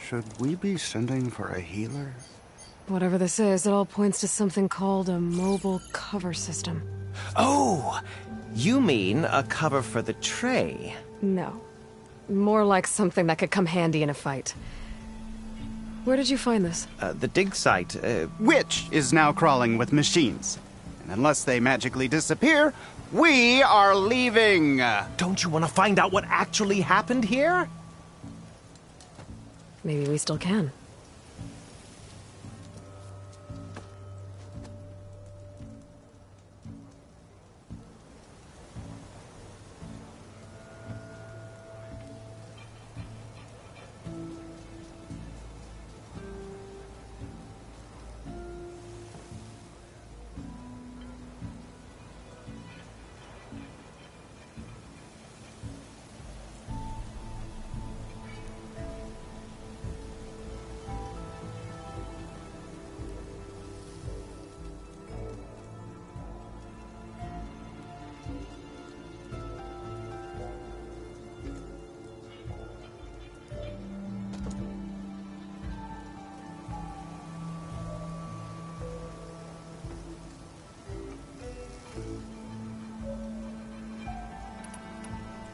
Should we be sending for a healer? Whatever this is, it all points to something called a mobile cover system. Oh! You mean a cover for the tray? No. More like something that could come handy in a fight. Where did you find this? The dig site, Which is now crawling with machines. And unless they magically disappear, we are leaving! Don't you want to find out what actually happened here? Maybe we still can.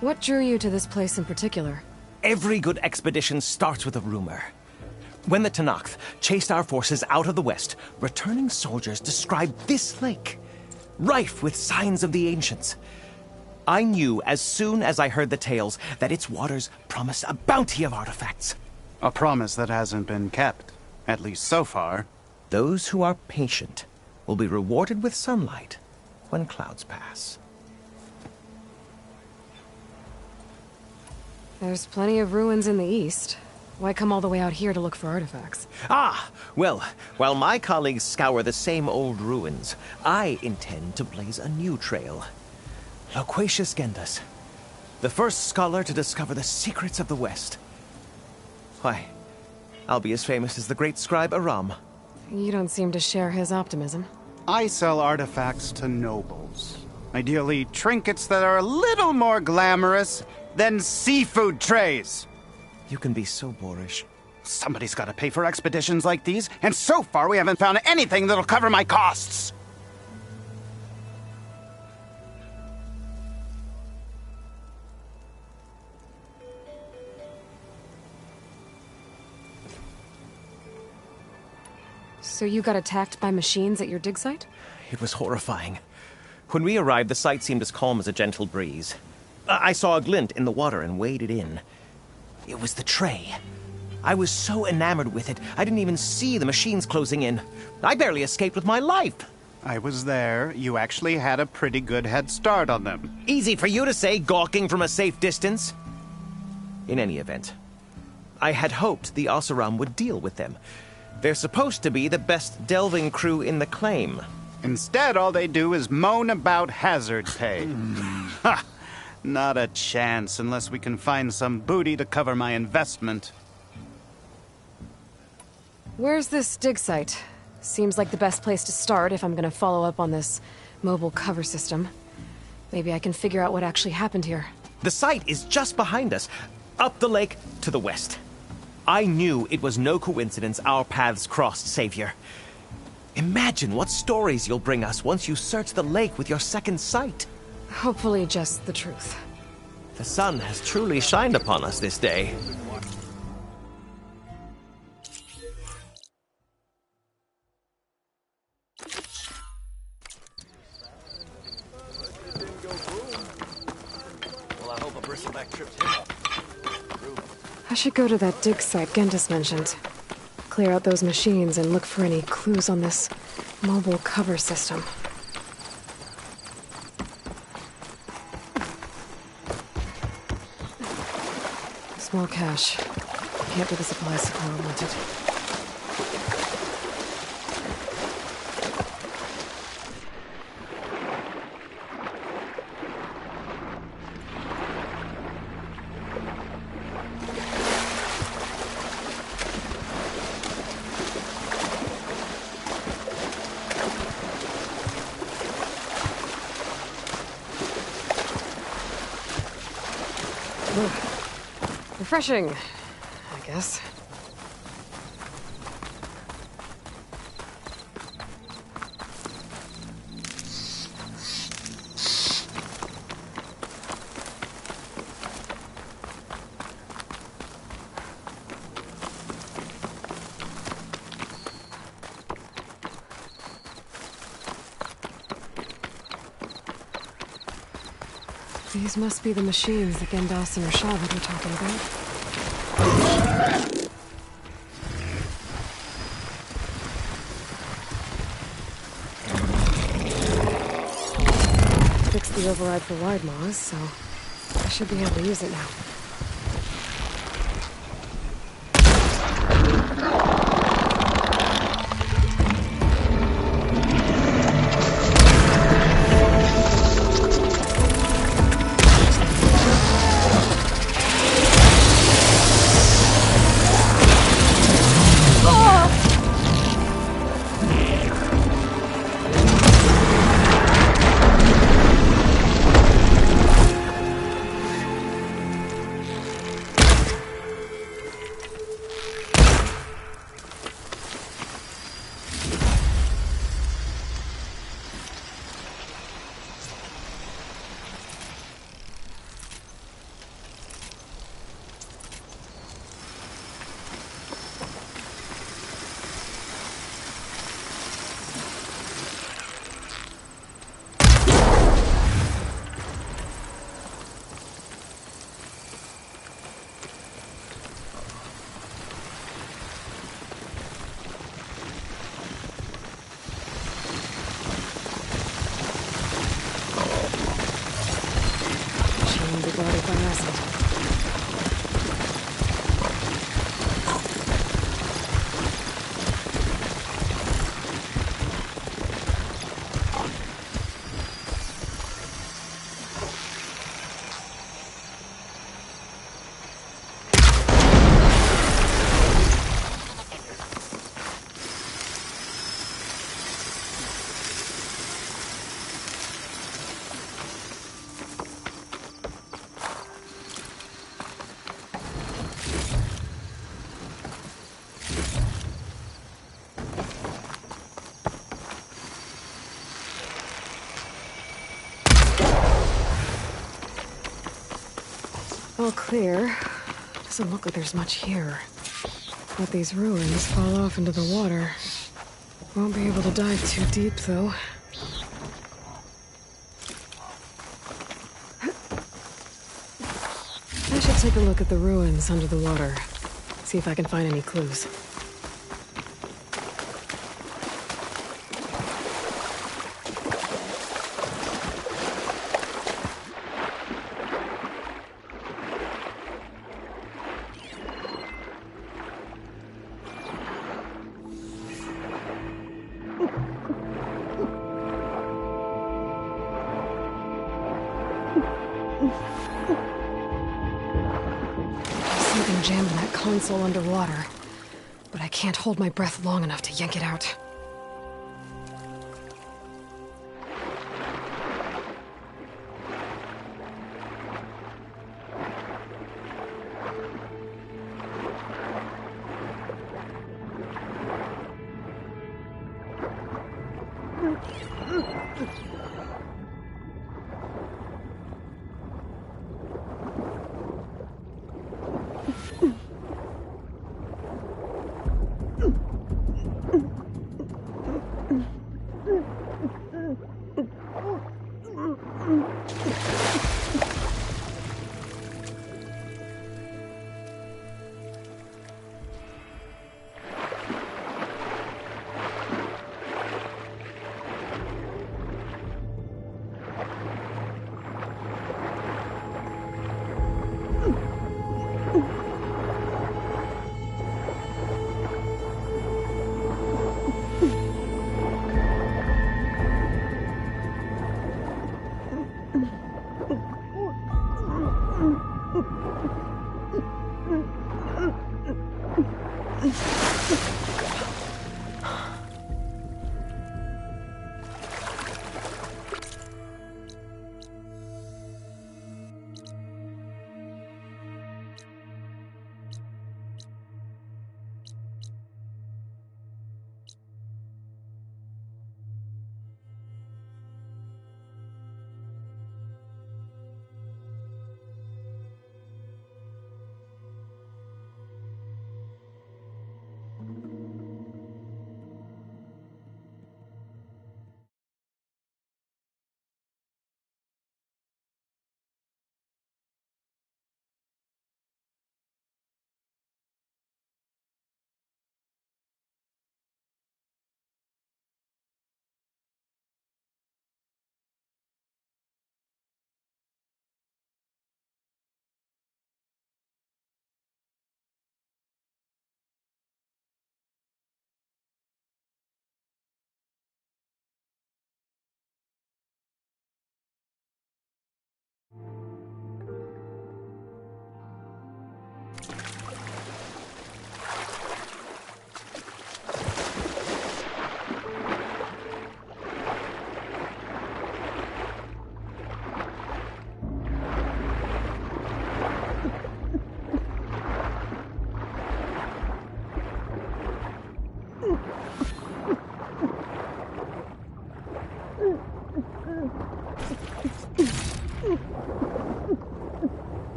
What drew you to this place in particular? Every good expedition starts with a rumor. When the Tenakth chased our forces out of the west, returning soldiers described this lake rife with signs of the ancients. I knew as soon as I heard the tales that its waters promise a bounty of artifacts. A promise that hasn't been kept, at least so far. Those who are patient will be rewarded with sunlight when clouds pass. There's plenty of ruins in the east. Why come all the way out here to look for artifacts? Ah, well, while my colleagues scour the same old ruins, I intend to blaze a new trail. Loquacious Gendas, the first scholar to discover the secrets of the West. Why, I'll be as famous as the great scribe Aram. You don't seem to share his optimism. I sell artifacts to nobles. Ideally, trinkets that are a little more glamorous than seafood trays. You can be so boorish. Somebody's got to pay for expeditions like these, and so far we haven't found anything that'll cover my costs. So you got attacked by machines at your dig site? It was horrifying. When we arrived, the sight seemed as calm as a gentle breeze. I saw a glint in the water and waded in. It was the tray. I was so enamored with it, I didn't even see the machines closing in. I barely escaped with my life. I was there. You actually had a pretty good head start on them. Easy for you to say, gawking from a safe distance. In any event, I had hoped the Oseram would deal with them. They're supposed to be the best delving crew in the claim. Instead, all they do is moan about hazard pay. Ha! Not a chance unless we can find some booty to cover my investment. Where's this dig site? Seems like the best place to start if I'm gonna follow up on this mobile cover system. Maybe I can figure out what actually happened here. The site is just behind us, up the lake to the west. I knew it was no coincidence our paths crossed, Savior. Imagine what stories you'll bring us once you search the lake with your second sight. Hopefully just the truth. The sun has truly shined upon us this day. I should go to that dig site Gendas mentioned. Clear out those machines and look for any clues on this mobile cover system. Small cash. Can't be the supply supply I wanted. Refreshing, I guess. These must be the machines that Gendas and Rashad were talking about. Fixed the override for wide Moz, so I should be able to use it now. present. All clear. Doesn't look like there's much here. Let these ruins fall off into the water. Won't be able to dive too deep, though. I should take a look at the ruins under the water. See if I can find any clues. Something jammed in that console underwater, but I can't hold my breath long enough to yank it out.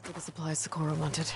For the supplies Socorro wanted.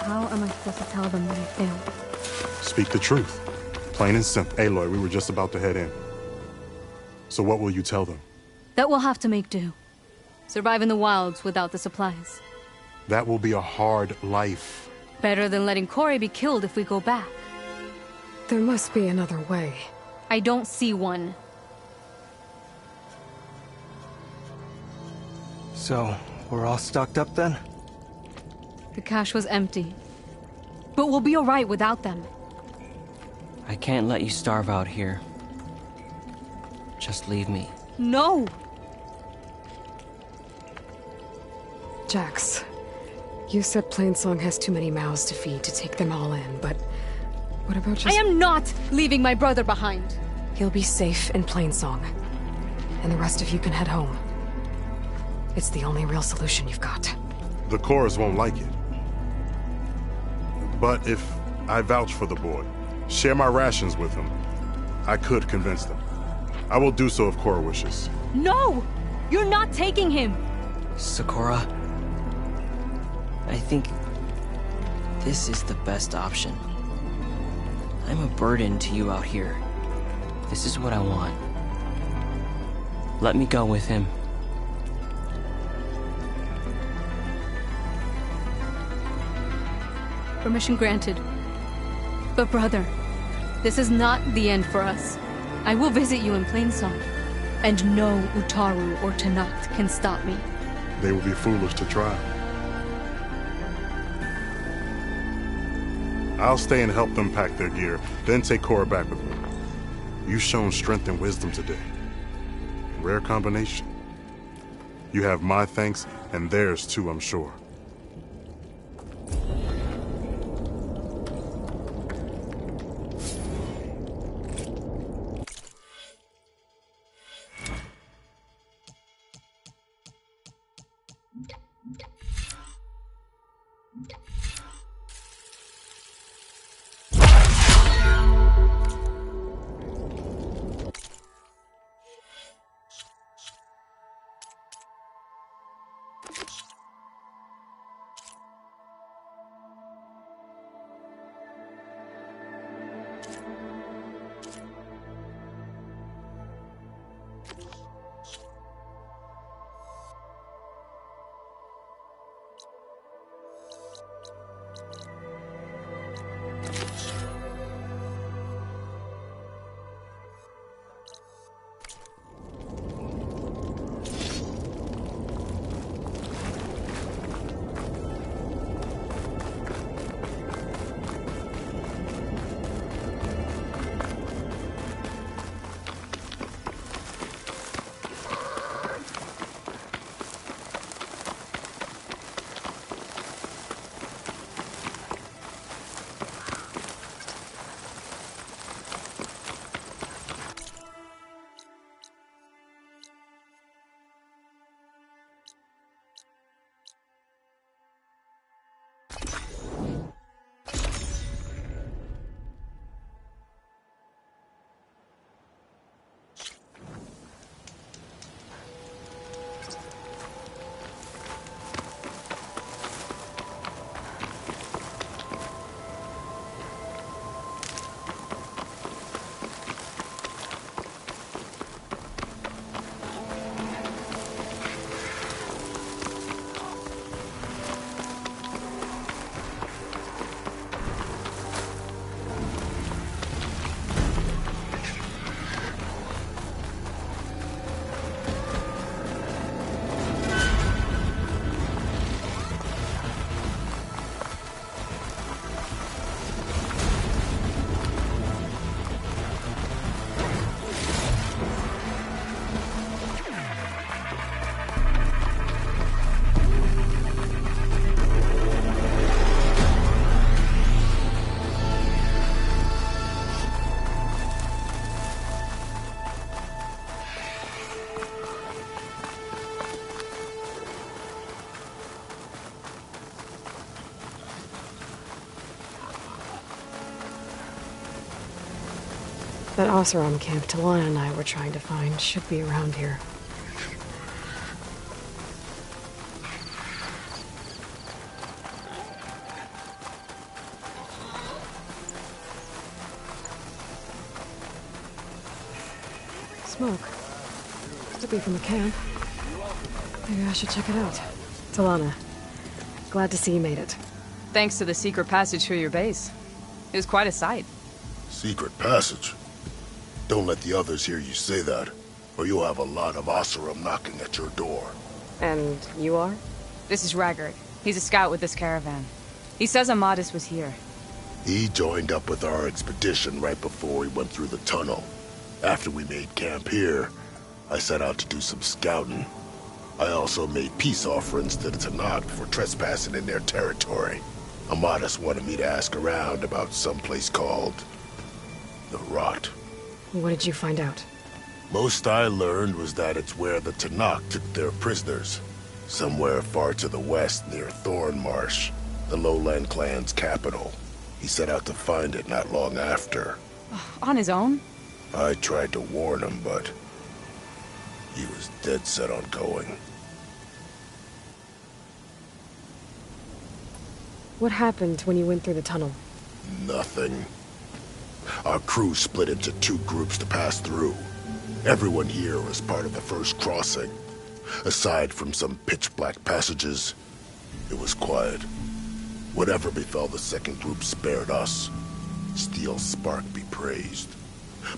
How am I supposed to tell them that I failed? Speak the truth. Plain and simple. Aloy, we were just about to head in. So what will you tell them? That we'll have to make do. Survive in the wilds without the supplies. That will be a hard life. Better than letting Corey be killed if we go back. There must be another way. I don't see one. So, we're all stocked up then? The cache was empty. But we'll be alright without them. I can't let you starve out here. Just leave me. No! Jax, you said Plainsong has too many mouths to feed to take them all in, but what about just— I am not leaving my brother behind! He'll be safe in Plainsong, and the rest of you can head home. It's the only real solution you've got. The chorus won't like it. But if I vouch for the boy, share my rations with him, I could convince them. I will do so if Cora wishes. No! You're not taking him! Sakura, I think this is the best option. I'm a burden to you out here. This is what I want. Let me go with him. Permission granted. But brother, this is not the end for us. I will visit you in Plainsong, and no Utaru or Tanakh can stop me. They would be foolish to try. I'll stay and help them pack their gear, then take Cora back with me. You've shown strength and wisdom today. Rare combination. You have my thanks, and theirs too, I'm sure. That Oseram camp Talana and I were trying to find should be around here. Smoke. Could be from the camp. Maybe I should check it out. Talana, Glad to see you made it. Thanks to the secret passage through your base. It was quite a sight. Secret passage? Don't let the others hear you say that, or you'll have a lot of Oseram knocking at your door. And you are? This is Raggard. He's a scout with this caravan. He says Amadis was here. He joined up with our expedition right before we went through the tunnel. After we made camp here, I set out to do some scouting. I also made peace offerings to the Tanakh for trespassing in their territory. Amadis wanted me to ask around about some place called the Rot. What did you find out? Most I learned was that it's where the Tanakh took their prisoners. Somewhere far to the west near Thornmarsh, the Lowland clan's capital. He set out to find it not long after. On his own? I tried to warn him, but he was dead set on going. What happened when you went through the tunnel? Nothing. Our crew split into two groups to pass through. Everyone here was part of the first crossing. Aside from some pitch-black passages, it was quiet. Whatever befell the second group spared us. Steel Spark be praised.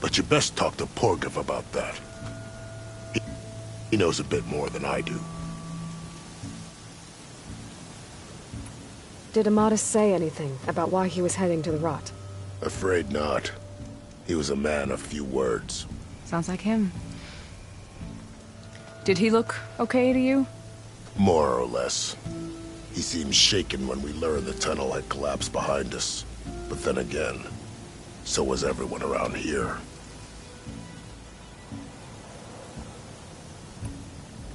But you best talk to Porgov about that. He knows a bit more than I do. Did Amadis say anything about why he was heading to the Rot? Afraid not. He was a man of few words. Sounds like him. Did he look okay to you? More or less. He seemed shaken when we learned the tunnel had collapsed behind us. But then again, so was everyone around here.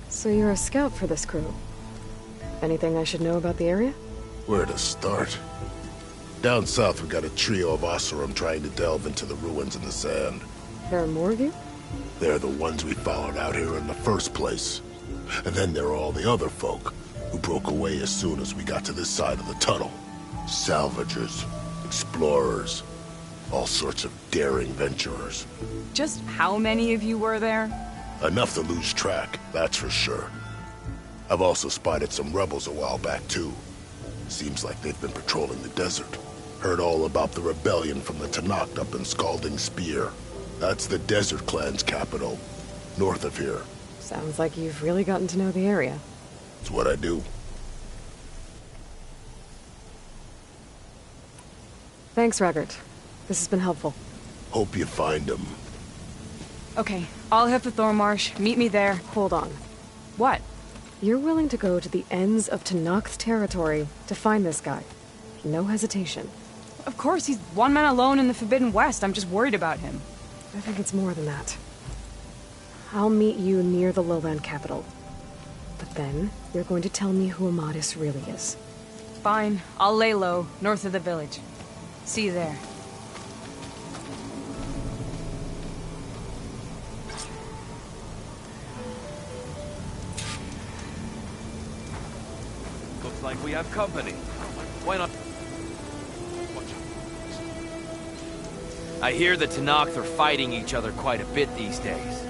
So you're a scout for this crew. Anything I should know about the area? Where to start? Down south we got a trio of Oseram trying to delve into the ruins in the sand. There are more of you? They're the ones we followed out here in the first place. And then there are all the other folk, who broke away as soon as we got to this side of the tunnel. Salvagers, explorers, all sorts of daring venturers. Just how many of you were there? Enough to lose track, that's for sure. I've also spotted some rebels a while back, too. Seems like they've been patrolling the desert. Heard all about the rebellion from the Tanakh up in Scalding Spear. That's the Desert Clan's capital, north of here. Sounds like you've really gotten to know the area. It's what I do. Thanks, Raggart. This has been helpful. Hope you find him. Okay, I'll head for Thornmarsh. Meet me there. Hold on. What? You're willing to go to the ends of Tanakh's territory to find this guy. No hesitation. Of course, he's one man alone in the Forbidden West. I'm just worried about him. I think it's more than that. I'll meet you near the lowland capital. But then, you're going to tell me who Amadis really is. Fine. I'll lay low, north of the village. See you there. Looks like we have company. Why not? I hear the Tanakh are fighting each other quite a bit these days.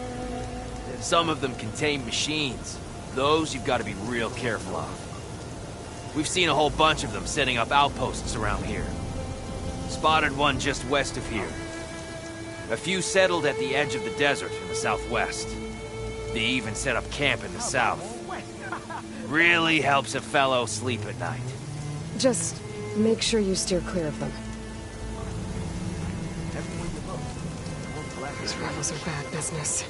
Some of them contain machines. Those you've got to be real careful of. We've seen a whole bunch of them setting up outposts around here. Spotted one just west of here. A few settled at the edge of the desert in the southwest. They even set up camp in the south. Really helps a fellow sleep at night. Just make sure you steer clear of them. These rebels are bad business.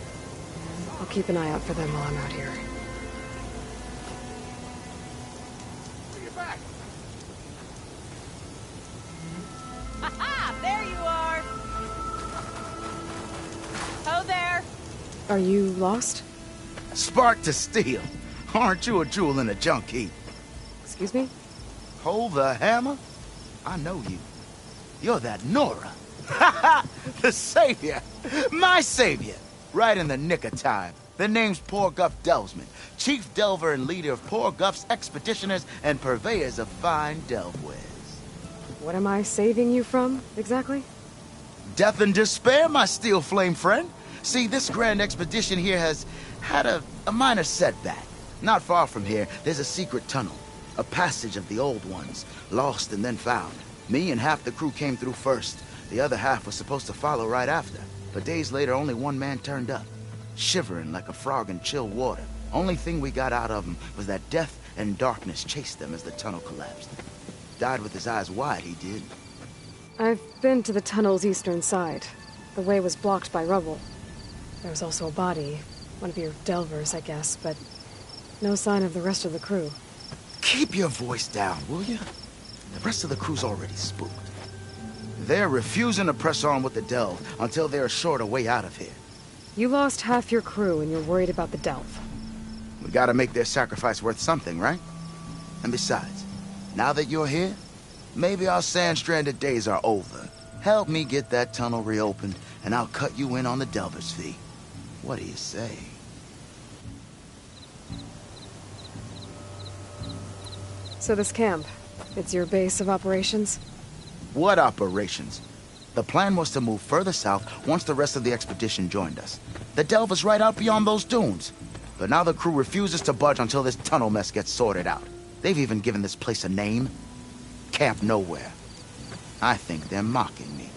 I'll keep an eye out for them while I'm out here. Aha! There you are! Ho there! Are you lost? Spark to steel. Aren't you a jewel in a junk heap? Excuse me? Hold the hammer? I know you. You're that Nora. Ha ha! The savior! My savior! Right in the nick of time. The name's Porguff Delvesman, chief delver and leader of Porguff's expeditioners and purveyors of fine delvewares. What am I saving you from, exactly? Death and despair, my steel flame friend. See, this grand expedition here has had a minor setback. Not far from here, there's a secret tunnel. A passage of the old ones, lost and then found. Me and half the crew came through first. The other half was supposed to follow right after. But days later, only one man turned up, shivering like a frog in chill water. Only thing we got out of him was that death and darkness chased them as the tunnel collapsed. Died with his eyes wide, he did. I've been to the tunnel's eastern side. The way was blocked by rubble. There was also a body. One of your delvers, I guess, but no sign of the rest of the crew. Keep your voice down, will you? The rest of the crew's already spooked. They're refusing to press on with the delve until they're assured a way out of here. You lost half your crew and you're worried about the delve. We gotta make their sacrifice worth something, right? And besides, now that you're here, maybe our sand-stranded days are over. Help me get that tunnel reopened, and I'll cut you in on the delver's fee. What do you say? So this camp, it's your base of operations? What operations? The plan was to move further south once the rest of the expedition joined us. The delve is right out beyond those dunes. But now the crew refuses to budge until this tunnel mess gets sorted out. They've even given this place a name. Camp Nowhere. I think they're mocking me.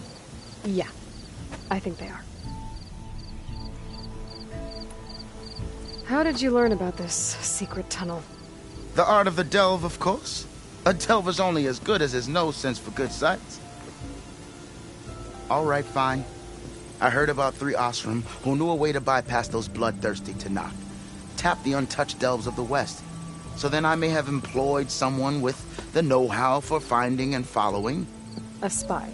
Yeah, I think they are. How did you learn about this secret tunnel? The art of the delve, of course. A delver's only as good as his nose sense for good sights. All right, fine. I heard about 3 Osram who knew a way to bypass those bloodthirsty Tanakh. Tap the untouched delves of the West. So then I may have employed someone with the know-how for finding and following. A spy.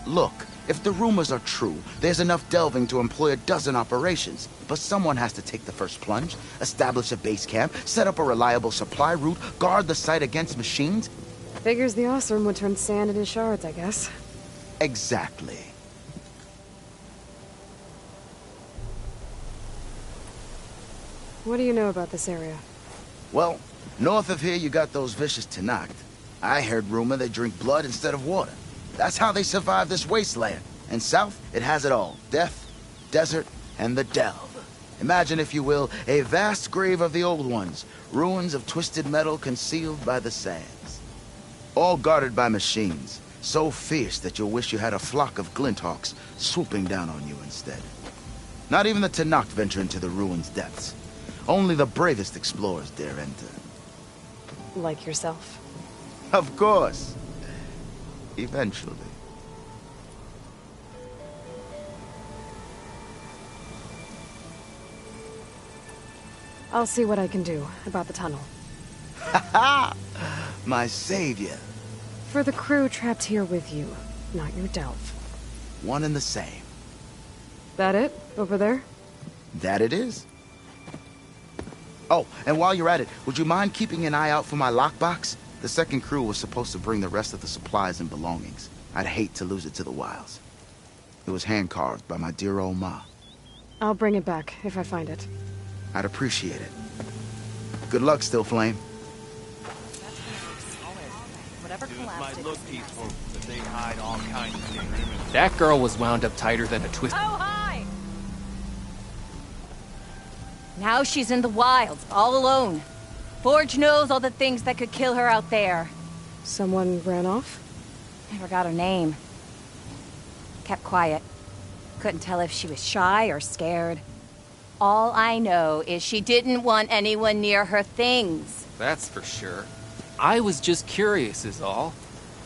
Look, if the rumors are true, there's enough delving to employ a dozen operations. But someone has to take the first plunge, establish a base camp, set up a reliable supply route, guard the site against machines. Figures the Osram would turn sand into shards, I guess. Exactly. What do you know about this area? Well, north of here you got those vicious Tanakh. I heard rumor they drink blood instead of water. That's how they survive this wasteland. And south, it has it all. Death, desert, and the delve. Imagine, if you will, a vast grave of the old ones. Ruins of twisted metal concealed by the sands. All guarded by machines. So fierce that you'll wish you had a flock of glinthawks swooping down on you instead. Not even the Tanakh venture into the ruins' depths. Only the bravest explorers dare enter. Like yourself? Of course. Eventually. I'll see what I can do about the tunnel. Ha ha! My savior. For the crew trapped here with you, not your delve. One and the same. That it? Over there? That it is. Oh, and while you're at it, would you mind keeping an eye out for my lockbox? The second crew was supposed to bring the rest of the supplies and belongings. I'd hate to lose it to the wilds. It was hand-carved by my dear old ma. I'll bring it back if I find it. I'd appreciate it. Good luck, Still Flame. Dudes might look peaceful, but they hide all kinds of things. That girl was wound up tighter than a twist. Oh, hi! Now she's in the wilds, all alone. Forge knows all the things that could kill her out there. Someone ran off? I forgot her name. Kept quiet. Couldn't tell if she was shy or scared. All I know is she didn't want anyone near her things. That's for sure. I was just curious is all.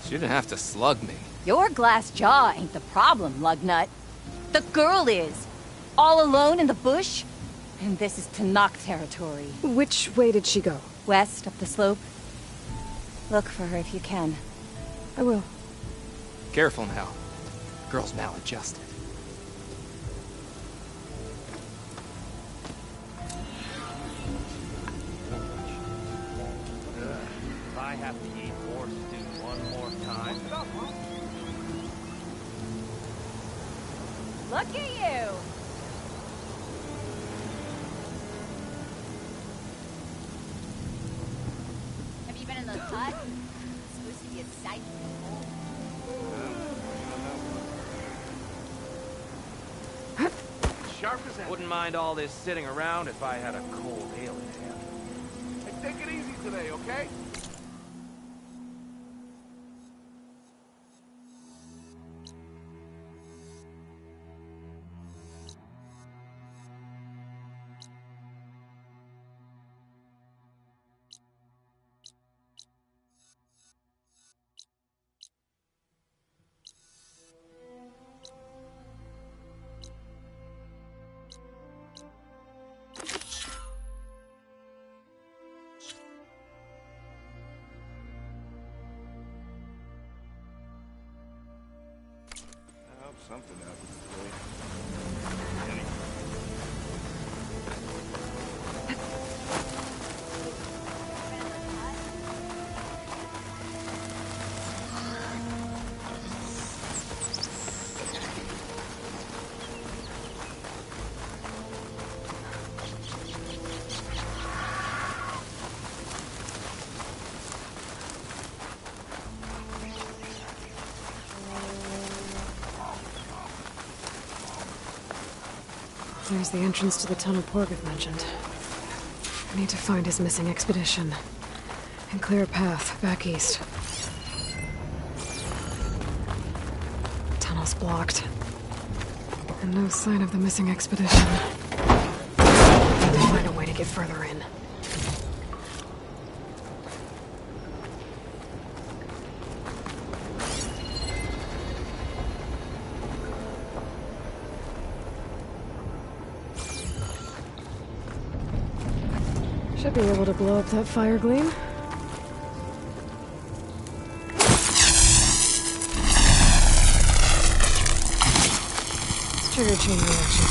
She didn't have to slug me. Your glass jaw ain't the problem, Lugnut. The girl is. All alone in the bush. And this is Tanakh territory. Which way did she go? West, up the slope. Look for her if you can. I will. Careful now. Girl's maladjusted. If I have to eat horse stew one more time. Look at you! Have you been in the hut? It's supposed to be a sight to behold. Sharp as hell. Wouldn't mind all this sitting around if I had a cold ale in hand. Hey, take it easy today, okay? something out of the way. There's the entrance to the tunnel Porgeth mentioned. I need to find his missing expedition and clear a path back east. Tunnel's blocked. And no sign of the missing expedition. Need to find a way to get further in. Should be able to blow up that fire gleam. Let's trigger chain reaction.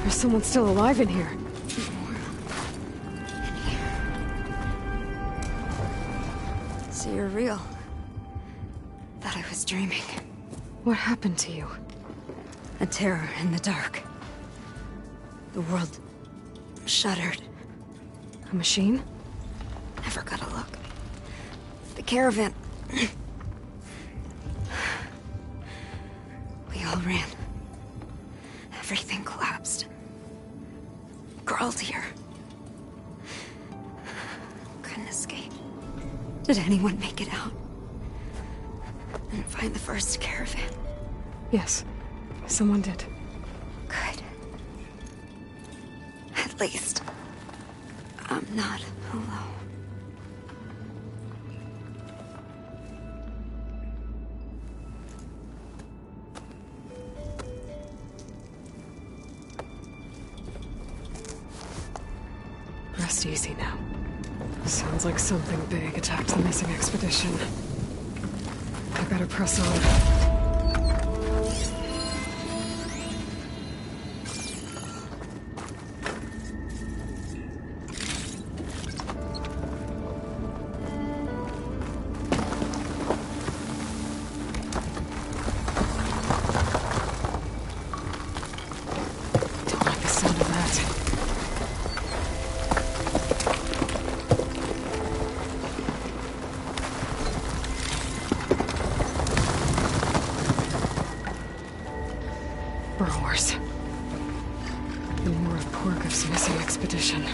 There's someone still alive in here. So you're real. Thought I was dreaming. What happened to you? A terror in the dark. The world shuddered. A machine? Never got a look. The caravan. We all ran. Everything collapsed. Crawled here. Couldn't escape. Did anyone make it out? And find the first caravan? Yes, someone did. Good. At least, I'm not alone. Rest easy now. Sounds like something big attacked the missing expedition. I better press on. Don't like the sound of that. Burrows. And more of Porgeth's missing expedition.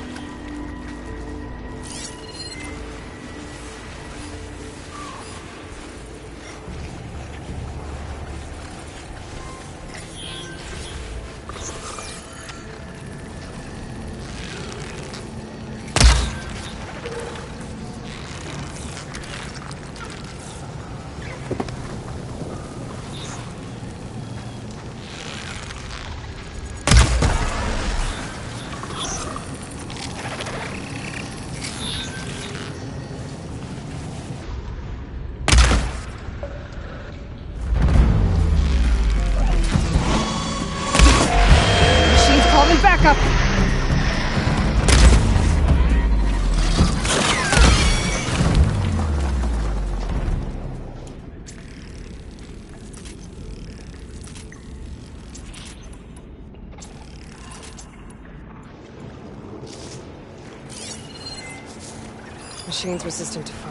Machine's calling backup! Machine's resistant to fire.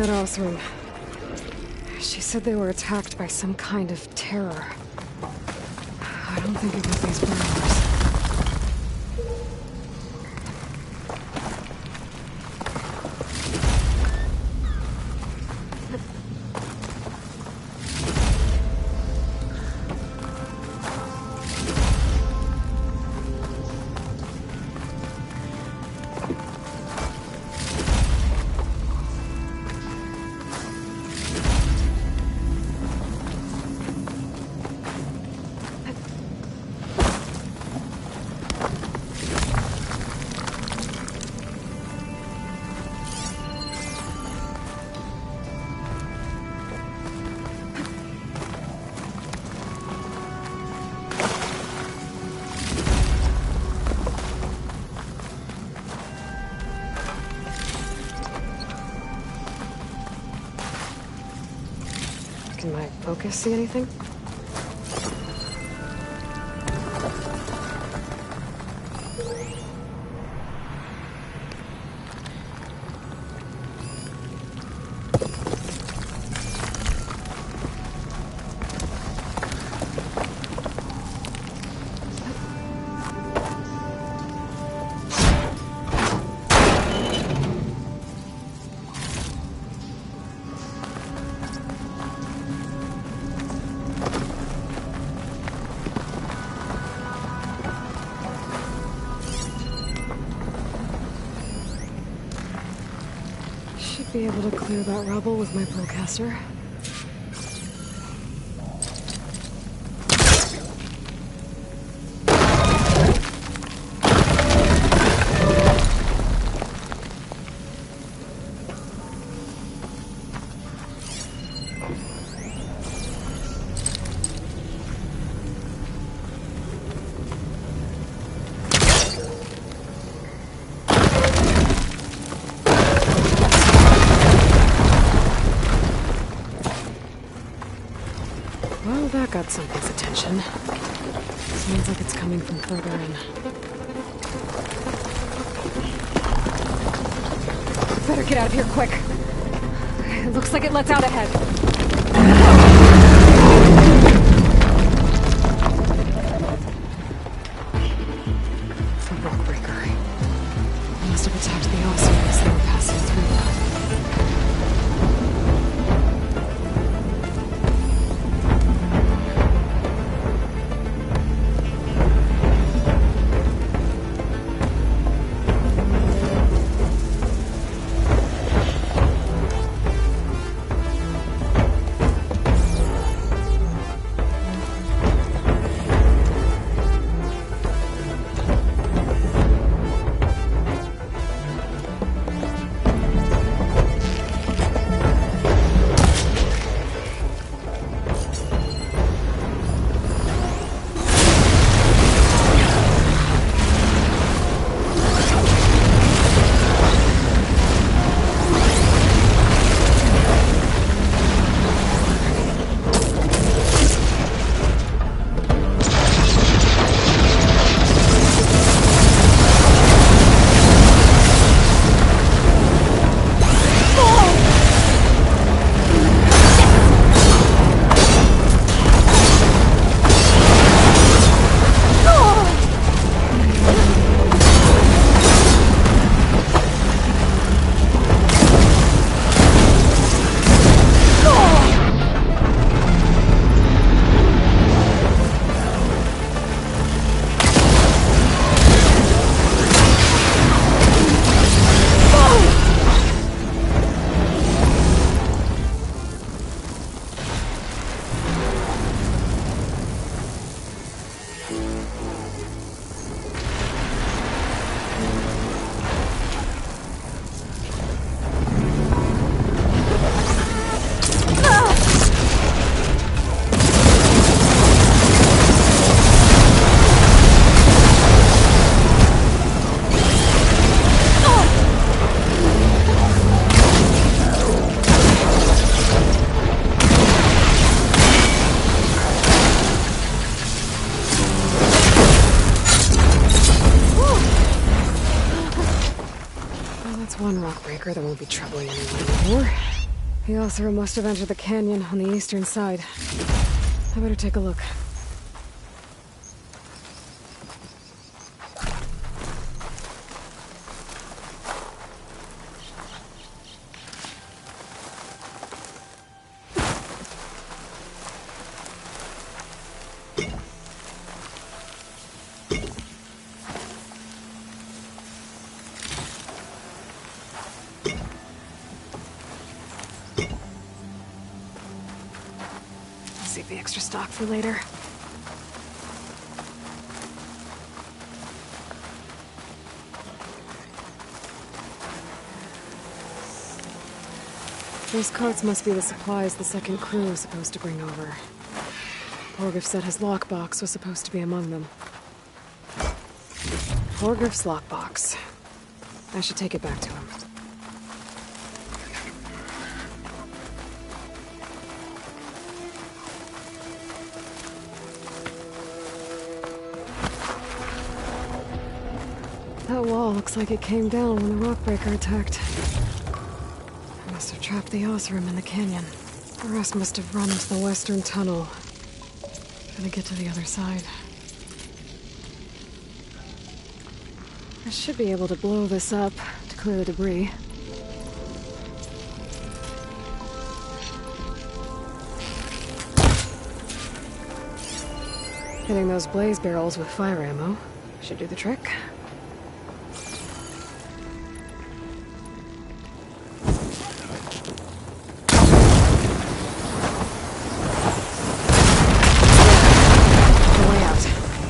that Oz room. She said they were attacked by some kind of terror. I don't think it was these burglars. Can my focus see anything? Be able to clear that rubble with my bowcaster. Well, that got something's attention. Sounds like it's coming from further in. Better get out of here quick. It looks like it lets out ahead. The rock breaker. They must have attacked the Aussie as they were passing through. One rock breaker that won't be troubling anyone anymore. The Othra must have entered the canyon on the eastern side. I better take a look. Save the extra stock for later. These carts must be the supplies the second crew was supposed to bring over. Porgriff said his lockbox was supposed to be among them. Porgriff's lockbox. I should take it back to him. That wall looks like it came down when the rockbreaker attacked. I must have trapped the Osram in the canyon. The rest must have run into the western tunnel. Gotta get to the other side. I should be able to blow this up to clear the debris. Hitting those blaze barrels with fire ammo should do the trick.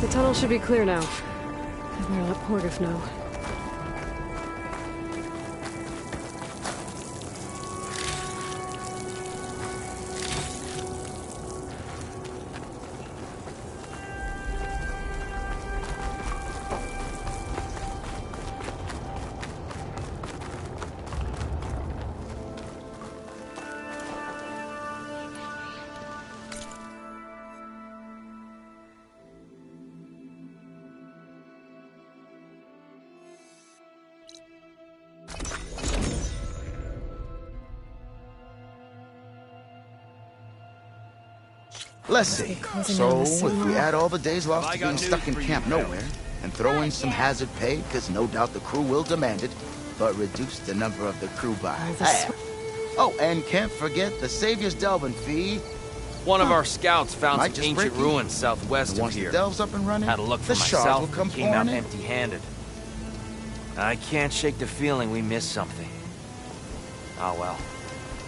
The tunnel should be clear now. I better let Porgriff know. Let's see. So, if we add all the days lost to being stuck in Camp Nowhere, and throw in some hazard pay, because no doubt the crew will demand it, but reduce the number of the crew by half. Oh, and can't forget the Savior's Delving fee. One of our scouts found Might some just ancient break ruins southwest And of once here. the delve's up and running, Had a look for the shards myself will come and came out pouring in. empty-handed. I can't shake the feeling we missed something. Oh well.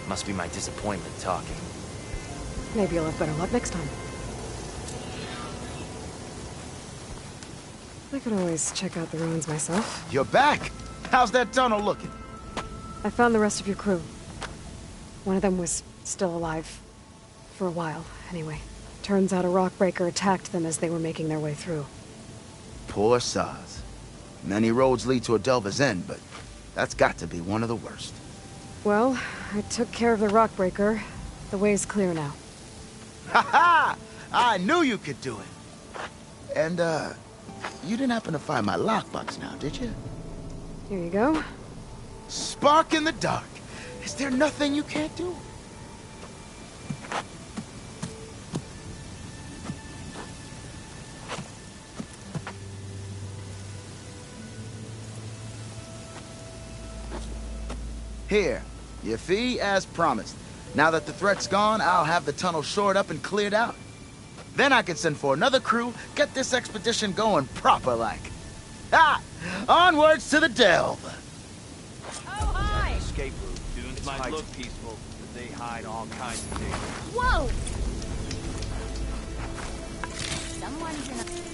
Must be my disappointment talking. Maybe you'll have better luck next time. I could always check out the ruins myself. You're back! How's that tunnel looking? I found the rest of your crew. One of them was still alive. For a while, anyway. Turns out a rockbreaker attacked them as they were making their way through. Poor sods. Many roads lead to a Delver's End, but that's got to be one of the worst. Well, I took care of the rockbreaker. The way's clear now. Ha ha! I knew you could do it! And, you didn't happen to find my lockbox now, did you? Here you go. Spark in the dark. Is there nothing you can't do? Here, your fee as promised. Now that the threat's gone, I'll have the tunnel shored up and cleared out. Then I can send for another crew, get this expedition going proper-like. Ah! Onwards to the delve! Escape route. Dunes might look peaceful, but they hide all kinds of dangers. Whoa! Someone's in a...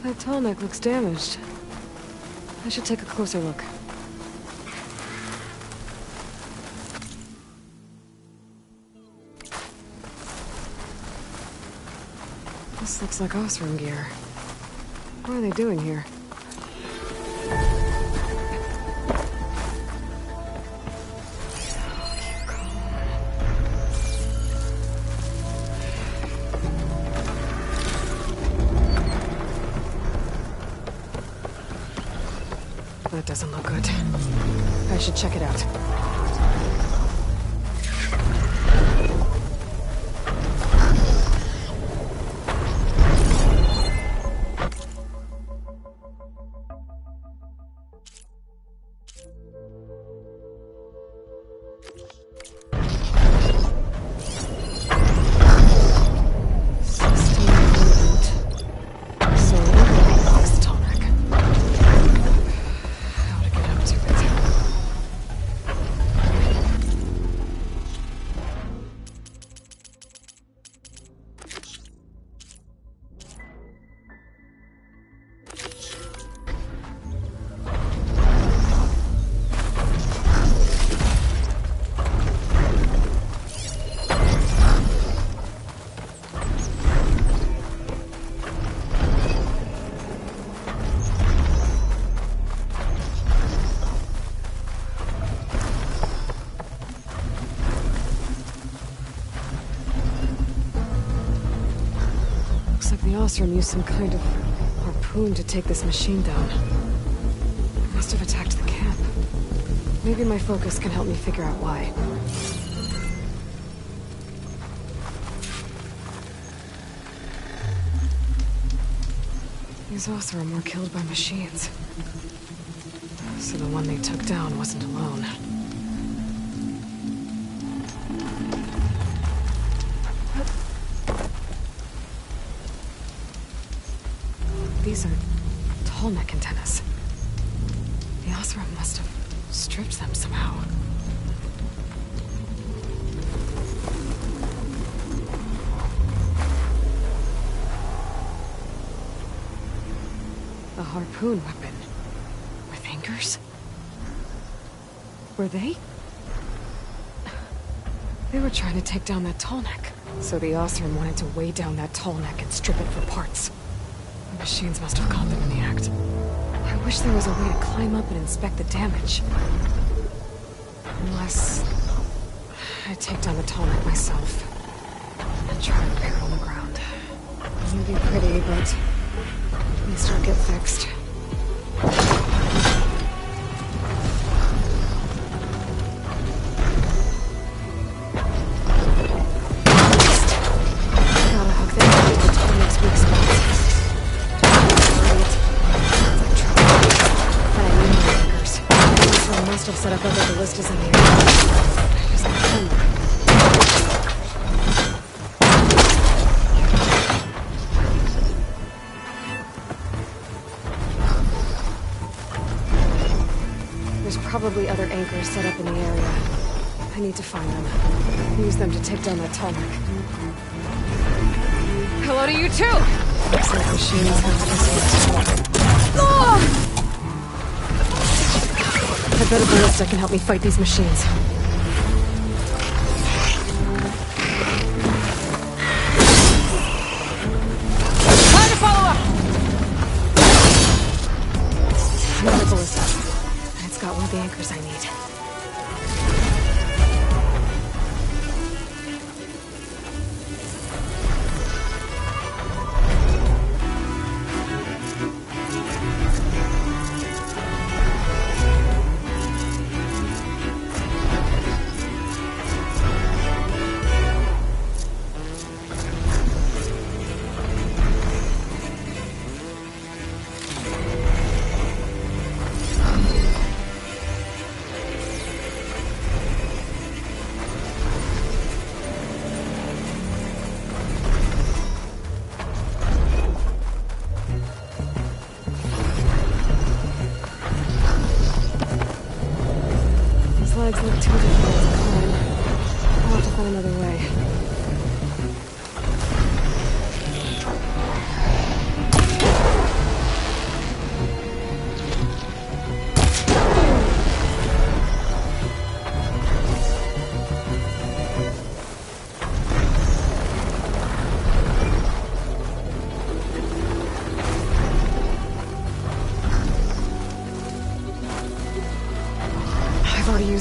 That tall neck looks damaged. I should take a closer look. This looks like Osram gear. What are they doing here? That doesn't look good. I should check it out. Osram used some kind of harpoon to take this machine down. It must have attacked the camp. Maybe my focus can help me figure out why. These Osram were killed by machines. So the one they took down wasn't alone. These are tall neck antennas. The Osram must have stripped them somehow. A harpoon weapon. With anchors? Were they? They were trying to take down that tall neck. So the Osram wanted to weigh down that tall neck and strip it for parts. The machines must have caught them in the act. I wish there was a way to climb up and inspect the damage. Unless I take down the tall neck myself and try to repair it on the ground. It won't be pretty, but at least it'll get fixed. Gotta hook that up to the tall neck's weak spots. Must have set up other ballistas in the area. I just can't find them. There's probably other anchors set up in the area. I need to find them. Use them to take down that tall neck. Hello to you too! Looks like machines have to disconnect. Oh! I bet a ballista can help me fight these machines. Time to follow up! Another ballista. And it's got one of the anchors I need. Legs look too difficult to climb. I'll have to find another way.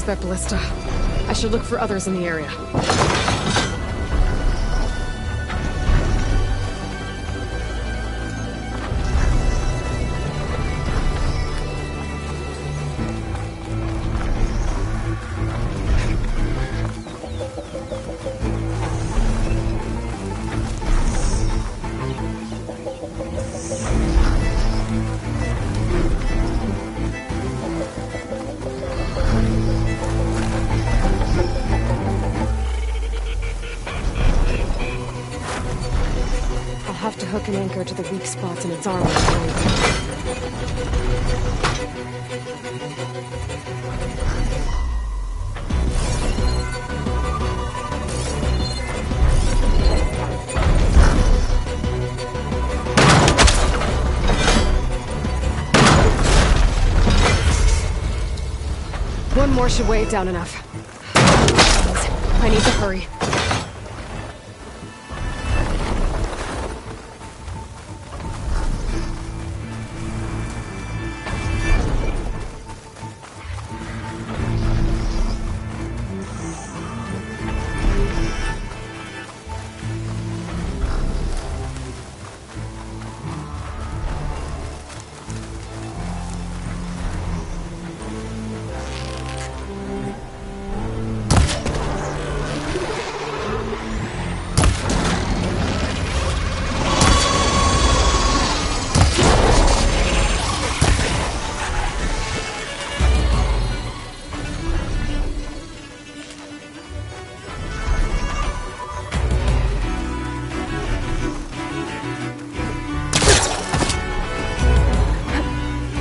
use that ballista. I should look for others in the area. Hook an anchor to the weak spots in its armor. One more should weigh it down enough. I need to hurry.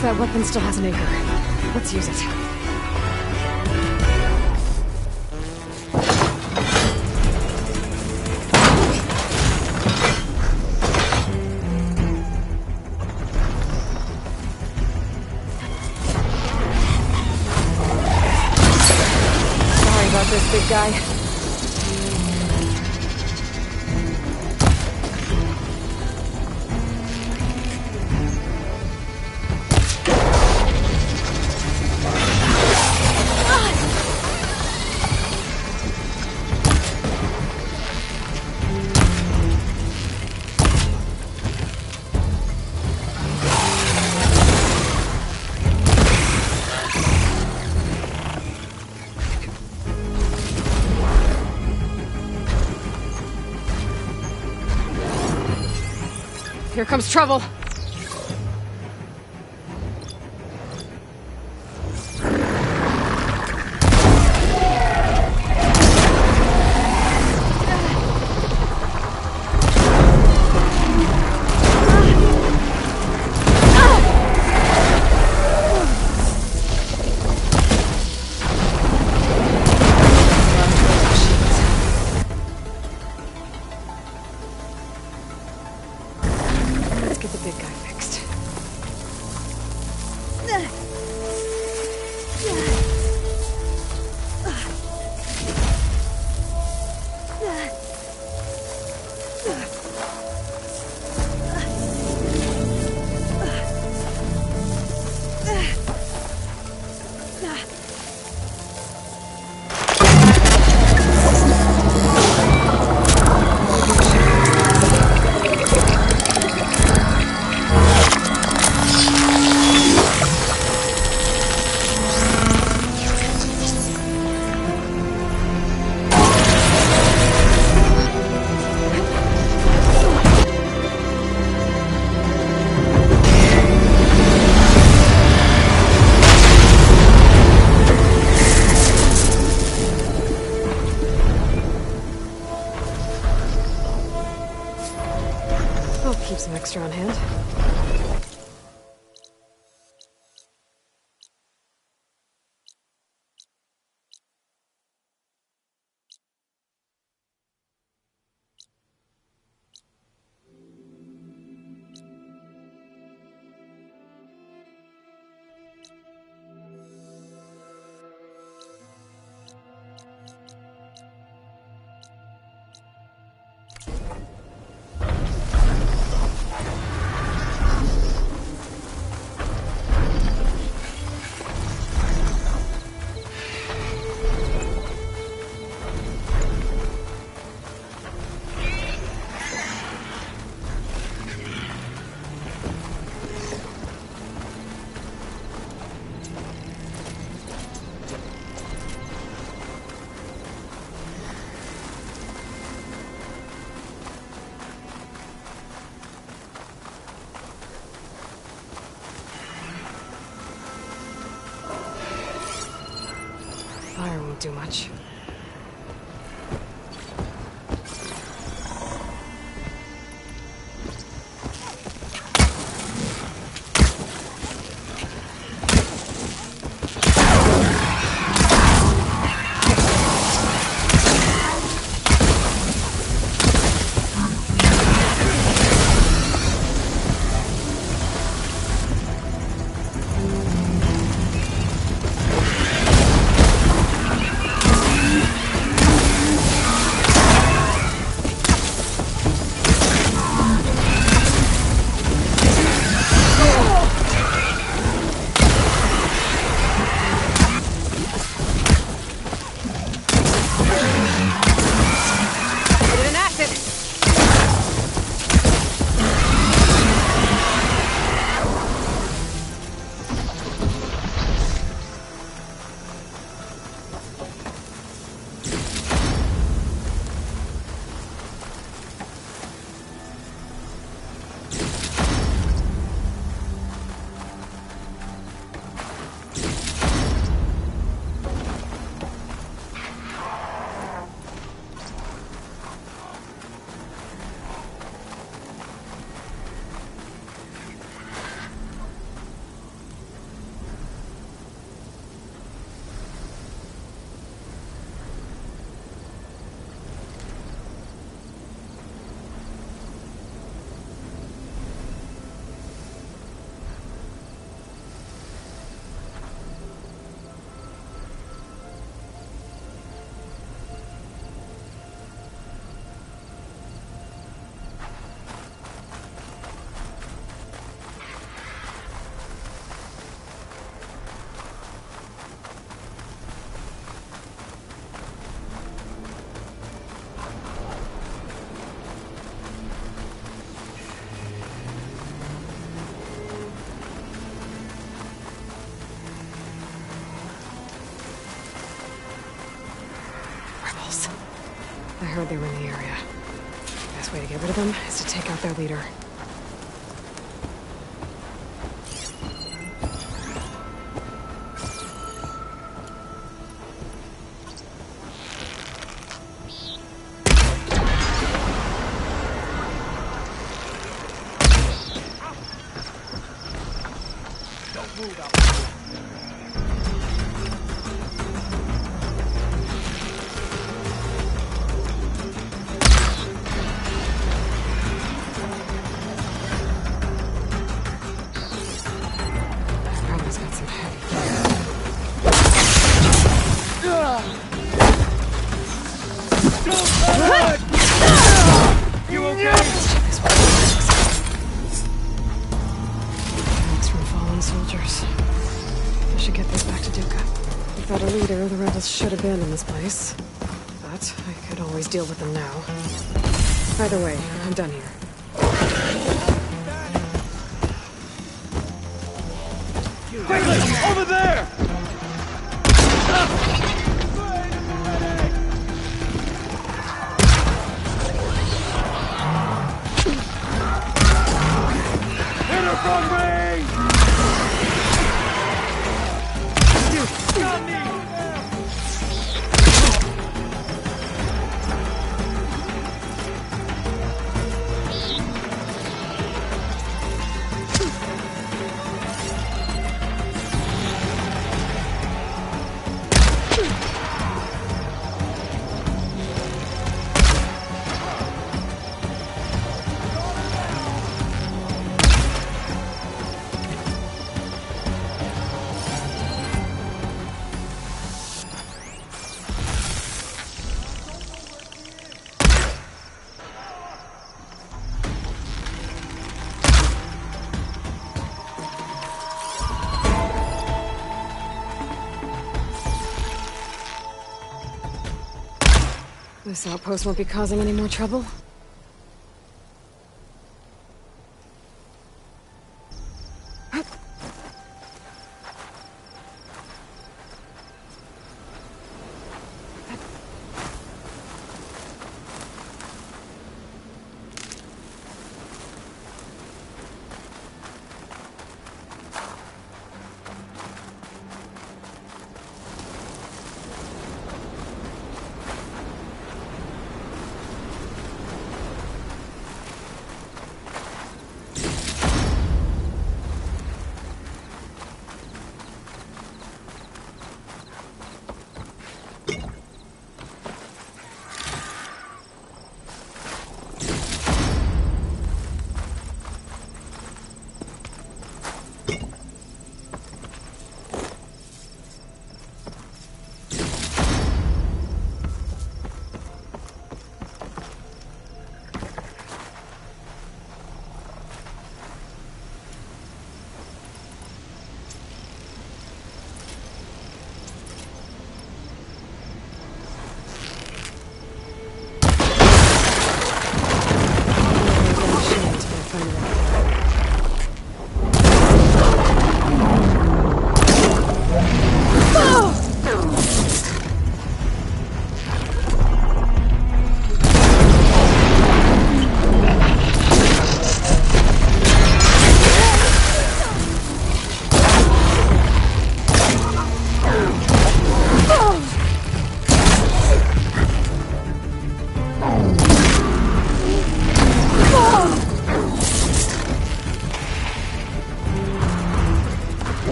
That weapon still has an anchor. Let's use it. Sorry about this, big guy. Here comes trouble. Keep some extra on hand. do much. I heard they were in the area. Best way to get rid of them is to take out their leader. Don't move out there. You okay? Thanks from fallen soldiers. I should get this back to Duca. Without a leader, the rebels should abandon this place. But I could always deal with them now. Either way, I'm done here. Over there! Hit her from range! Got me! This outpost won't be causing any more trouble.